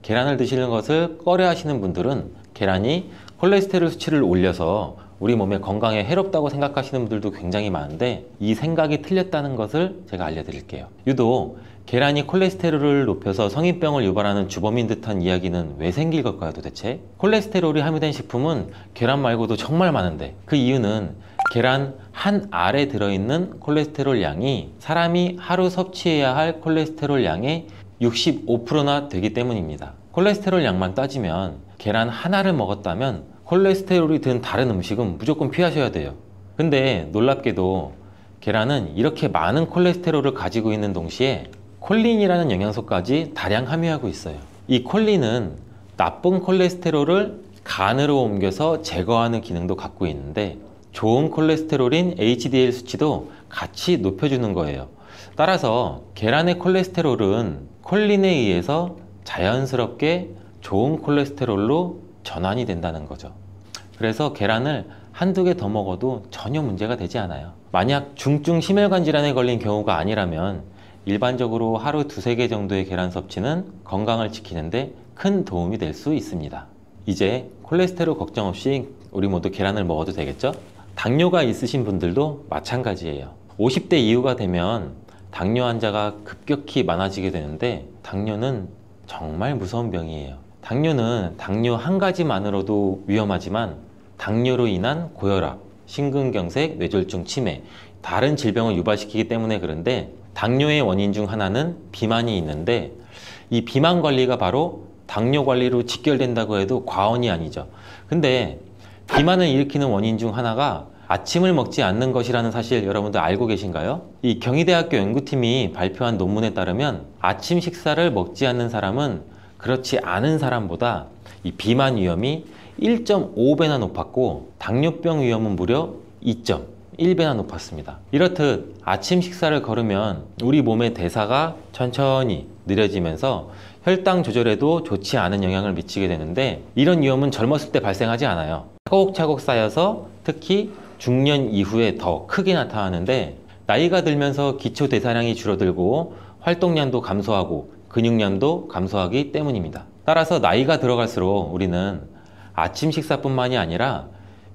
계란을 드시는 것을 꺼려 하시는 분들은 계란이 콜레스테롤 수치를 올려서 우리 몸에 건강에 해롭다고 생각하시는 분들도 굉장히 많은데 이 생각이 틀렸다는 것을 제가 알려드릴게요. 유독 계란이 콜레스테롤을 높여서 성인병을 유발하는 주범인 듯한 이야기는 왜 생길 걸까요, 도대체? 콜레스테롤이 함유된 식품은 계란 말고도 정말 많은데 그 이유는 계란 한 알에 들어있는 콜레스테롤 양이 사람이 하루 섭취해야 할 콜레스테롤 양의 65%나 되기 때문입니다. 콜레스테롤 양만 따지면 계란 하나를 먹었다면 콜레스테롤이 든 다른 음식은 무조건 피하셔야 돼요. 근데 놀랍게도 계란은 이렇게 많은 콜레스테롤을 가지고 있는 동시에 콜린이라는 영양소까지 다량 함유하고 있어요. 이 콜린은 나쁜 콜레스테롤을 간으로 옮겨서 제거하는 기능도 갖고 있는데 좋은 콜레스테롤인 HDL 수치도 같이 높여주는 거예요. 따라서 계란의 콜레스테롤은 콜린에 의해서 자연스럽게 좋은 콜레스테롤로 전환이 된다는 거죠. 그래서 계란을 한두 개 더 먹어도 전혀 문제가 되지 않아요. 만약 중증 심혈관 질환에 걸린 경우가 아니라면 일반적으로 하루 두세 개 정도의 계란 섭취는 건강을 지키는데 큰 도움이 될 수 있습니다. 이제 콜레스테롤 걱정 없이 우리 모두 계란을 먹어도 되겠죠? 당뇨가 있으신 분들도 마찬가지예요. 50대 이후가 되면 당뇨 환자가 급격히 많아지게 되는데 당뇨는 정말 무서운 병이에요. 당뇨는 당뇨 한 가지만으로도 위험하지만 당뇨로 인한 고혈압, 심근경색, 뇌졸중, 치매, 다른 질병을 유발시키기 때문에 그런데 당뇨의 원인 중 하나는 비만이 있는데 이 비만 관리가 바로 당뇨 관리로 직결된다고 해도 과언이 아니죠. 근데 비만을 일으키는 원인 중 하나가 아침을 먹지 않는 것이라는 사실 여러분들 알고 계신가요? 이 경희대학교 연구팀이 발표한 논문에 따르면 아침 식사를 먹지 않는 사람은 그렇지 않은 사람보다 이 비만 위험이 1.5배나 높았고 당뇨병 위험은 무려 2.1배나 높았습니다. 이렇듯 아침 식사를 거르면 우리 몸의 대사가 천천히 느려지면서 혈당 조절에도 좋지 않은 영향을 미치게 되는데 이런 위험은 젊었을 때 발생하지 않아요. 차곡차곡 쌓여서 특히 중년 이후에 더 크게 나타나는데 나이가 들면서 기초 대사량이 줄어들고 활동량도 감소하고 근육량도 감소하기 때문입니다. 따라서 나이가 들어갈수록 우리는 아침 식사뿐만이 아니라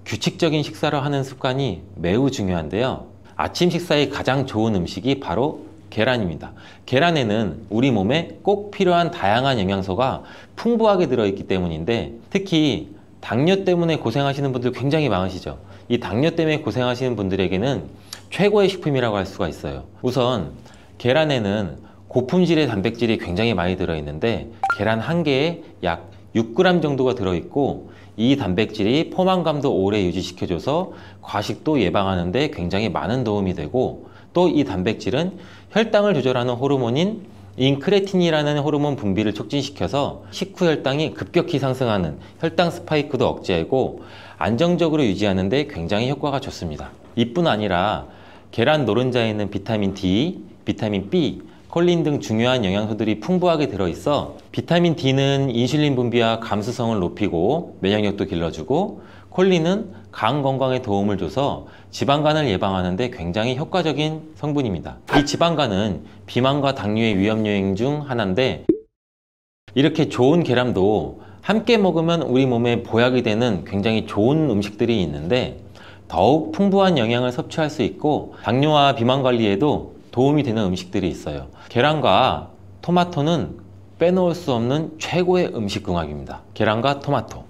규칙적인 식사를 하는 습관이 매우 중요한데요. 아침 식사에 가장 좋은 음식이 바로 계란입니다. 계란에는 우리 몸에 꼭 필요한 다양한 영양소가 풍부하게 들어있기 때문인데 특히 당뇨 때문에 고생하시는 분들 굉장히 많으시죠. 이 당뇨 때문에 고생하시는 분들에게는 최고의 식품이라고 할 수가 있어요. 우선 계란에는 고품질의 단백질이 굉장히 많이 들어있는데 계란 한 개에 약 6g 정도가 들어있고 이 단백질이 포만감도 오래 유지시켜줘서 과식도 예방하는 데 굉장히 많은 도움이 되고 또 이 단백질은 혈당을 조절하는 호르몬인 인크레틴이라는 호르몬 분비를 촉진시켜서 식후 혈당이 급격히 상승하는 혈당 스파이크도 억제하고 안정적으로 유지하는 데 굉장히 효과가 좋습니다. 이뿐 아니라 계란 노른자에는 비타민 D, 비타민 B, 콜린 등 중요한 영양소들이 풍부하게 들어있어 비타민 D는 인슐린 분비와 감수성을 높이고 면역력도 길러주고 콜린은 간 건강에 도움을 줘서 지방간을 예방하는 데 굉장히 효과적인 성분입니다. 이 지방간은 비만과 당뇨의 위험 요인 중 하나인데 이렇게 좋은 계란도 함께 먹으면 우리 몸에 보약이 되는 굉장히 좋은 음식들이 있는데 더욱 풍부한 영양을 섭취할 수 있고 당뇨와 비만 관리에도 도움이 되는 음식들이 있어요. 계란과 토마토는 빼놓을 수 없는 최고의 음식 궁합입니다. 계란과 토마토.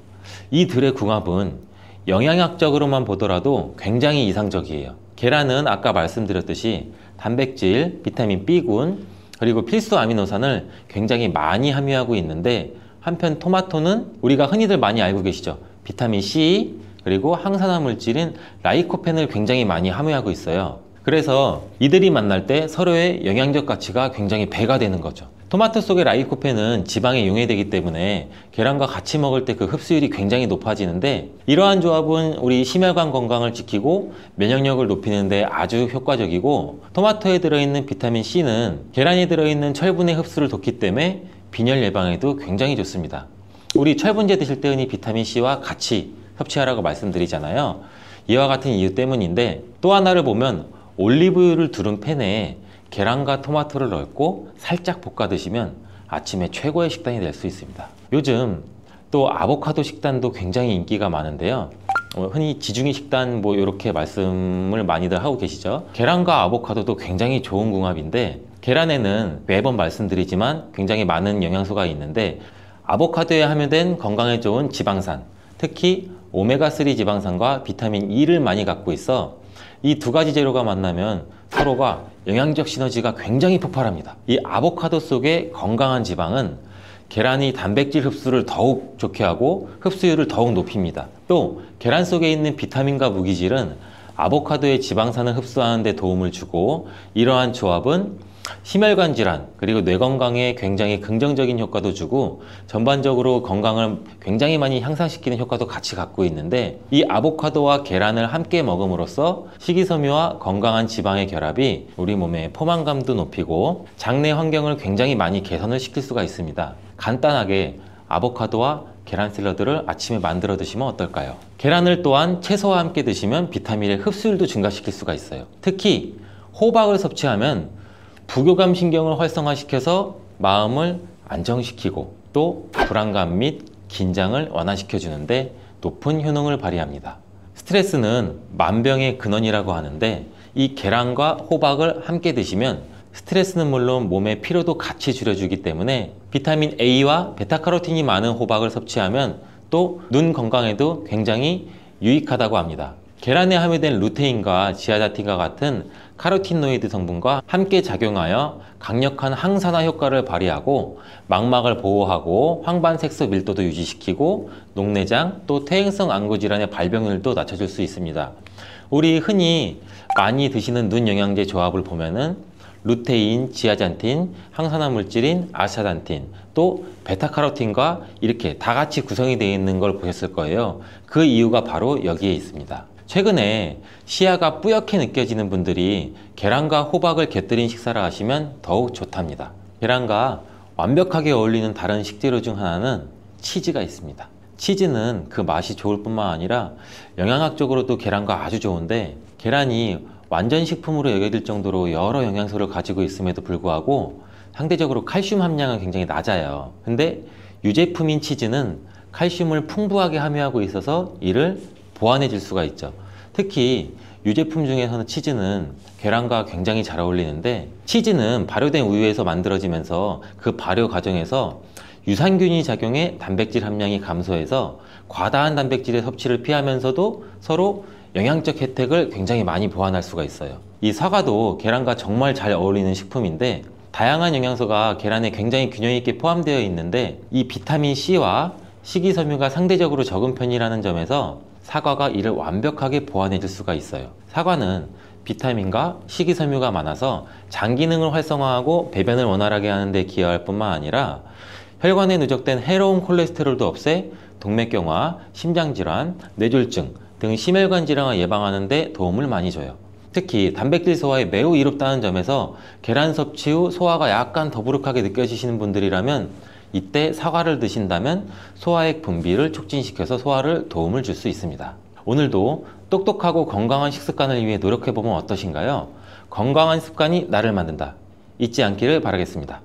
이 둘의 궁합은 영양학적으로만 보더라도 굉장히 이상적이에요. 계란은 아까 말씀드렸듯이 단백질, 비타민 B군, 그리고 필수 아미노산을 굉장히 많이 함유하고 있는데 한편 토마토는 우리가 흔히들 많이 알고 계시죠. 비타민 C, 그리고 항산화 물질인 라이코펜을 굉장히 많이 함유하고 있어요. 그래서 이들이 만날 때 서로의 영양적 가치가 굉장히 배가 되는 거죠. 토마토 속의 라이코펜은 지방에 용해되기 때문에 계란과 같이 먹을 때 그 흡수율이 굉장히 높아지는데 이러한 조합은 우리 심혈관 건강을 지키고 면역력을 높이는 데 아주 효과적이고 토마토에 들어있는 비타민 C는 계란에 들어있는 철분의 흡수를 돕기 때문에 빈혈 예방에도 굉장히 좋습니다. 우리 철분제 드실 때 흔히 비타민 C와 같이 섭취하라고 말씀드리잖아요. 이와 같은 이유 때문인데 또 하나를 보면 올리브유를 두른 팬에 계란과 토마토를 넣고 살짝 볶아 드시면 아침에 최고의 식단이 될 수 있습니다. 요즘 또 아보카도 식단도 굉장히 인기가 많은데요. 흔히 지중해 식단 뭐 이렇게 말씀을 많이들 하고 계시죠. 계란과 아보카도도 굉장히 좋은 궁합인데, 계란에는 매번 말씀드리지만 굉장히 많은 영양소가 있는데, 아보카도에 함유된 건강에 좋은 지방산, 특히 오메가3 지방산과 비타민 E를 많이 갖고 있어 이 두 가지 재료가 만나면 서로가 영양적 시너지가 굉장히 폭발합니다. 이 아보카도 속의 건강한 지방은 계란이 단백질 흡수를 더욱 좋게 하고 흡수율을 더욱 높입니다. 또 계란 속에 있는 비타민과 무기질은 아보카도의 지방산을 흡수하는 데 도움을 주고, 이러한 조합은 심혈관 질환 그리고 뇌 건강에 굉장히 긍정적인 효과도 주고 전반적으로 건강을 굉장히 많이 향상시키는 효과도 같이 갖고 있는데, 이 아보카도와 계란을 함께 먹음으로써 식이섬유와 건강한 지방의 결합이 우리 몸의 포만감도 높이고 장내 환경을 굉장히 많이 개선을 시킬 수가 있습니다. 간단하게 아보카도와 계란 샐러드를 아침에 만들어 드시면 어떨까요? 계란을 또한 채소와 함께 드시면 비타민의 흡수율도 증가시킬 수가 있어요. 특히 호박을 섭취하면 부교감 신경을 활성화시켜서 마음을 안정시키고 또 불안감 및 긴장을 완화시켜 주는데 높은 효능을 발휘합니다. 스트레스는 만병의 근원이라고 하는데, 이 계란과 호박을 함께 드시면 스트레스는 물론 몸의 피로도 같이 줄여주기 때문에 비타민 A와 베타카로틴이 많은 호박을 섭취하면 또 눈 건강에도 굉장히 유익하다고 합니다. 계란에 함유된 루테인과 지아자틴과 같은 카로티노이드 성분과 함께 작용하여 강력한 항산화 효과를 발휘하고 망막을 보호하고 황반색소 밀도도 유지시키고 녹내장 또 퇴행성 안구 질환의 발병률도 낮춰줄 수 있습니다. 우리 흔히 많이 드시는 눈 영양제 조합을 보면은 루테인, 지아잔틴, 항산화 물질인 아스타잔틴, 또 베타카로틴과 이렇게 다 같이 구성이 되어 있는 걸 보셨을 거예요. 그 이유가 바로 여기에 있습니다. 최근에 시야가 뿌옇게 느껴지는 분들이 계란과 호박을 곁들인 식사를 하시면 더욱 좋답니다. 계란과 완벽하게 어울리는 다른 식재료 중 하나는 치즈가 있습니다. 치즈는 그 맛이 좋을 뿐만 아니라 영양학적으로도 계란과 아주 좋은데, 계란이 완전 식품으로 여겨질 정도로 여러 영양소를 가지고 있음에도 불구하고 상대적으로 칼슘 함량은 굉장히 낮아요. 근데 유제품인 치즈는 칼슘을 풍부하게 함유하고 있어서 이를 보완해 줄 수가 있죠. 특히 유제품 중에서는 치즈는 계란과 굉장히 잘 어울리는데, 치즈는 발효된 우유에서 만들어지면서 그 발효 과정에서 유산균이 작용해 단백질 함량이 감소해서 과다한 단백질의 섭취를 피하면서도 서로 영양적 혜택을 굉장히 많이 보완할 수가 있어요. 이 사과도 계란과 정말 잘 어울리는 식품인데, 다양한 영양소가 계란에 굉장히 균형 있게 포함되어 있는데, 이 비타민 C와 식이섬유가 상대적으로 적은 편이라는 점에서 사과가 이를 완벽하게 보완해 줄 수가 있어요. 사과는 비타민과 식이섬유가 많아서 장 기능을 활성화하고 배변을 원활하게 하는 데 기여할 뿐만 아니라 혈관에 누적된 해로운 콜레스테롤도 없애 동맥경화, 심장질환, 뇌졸중 등 심혈관 질환을 예방하는 데 도움을 많이 줘요. 특히 단백질 소화에 매우 이롭다는 점에서 계란 섭취 후 소화가 약간 더부룩하게 느껴지시는 분들이라면 이때 사과를 드신다면 소화액 분비를 촉진시켜서 소화를 도움을 줄 수 있습니다. 오늘도 똑똑하고 건강한 식습관을 위해 노력해보면 어떠신가요? 건강한 습관이 나를 만든다. 잊지 않기를 바라겠습니다.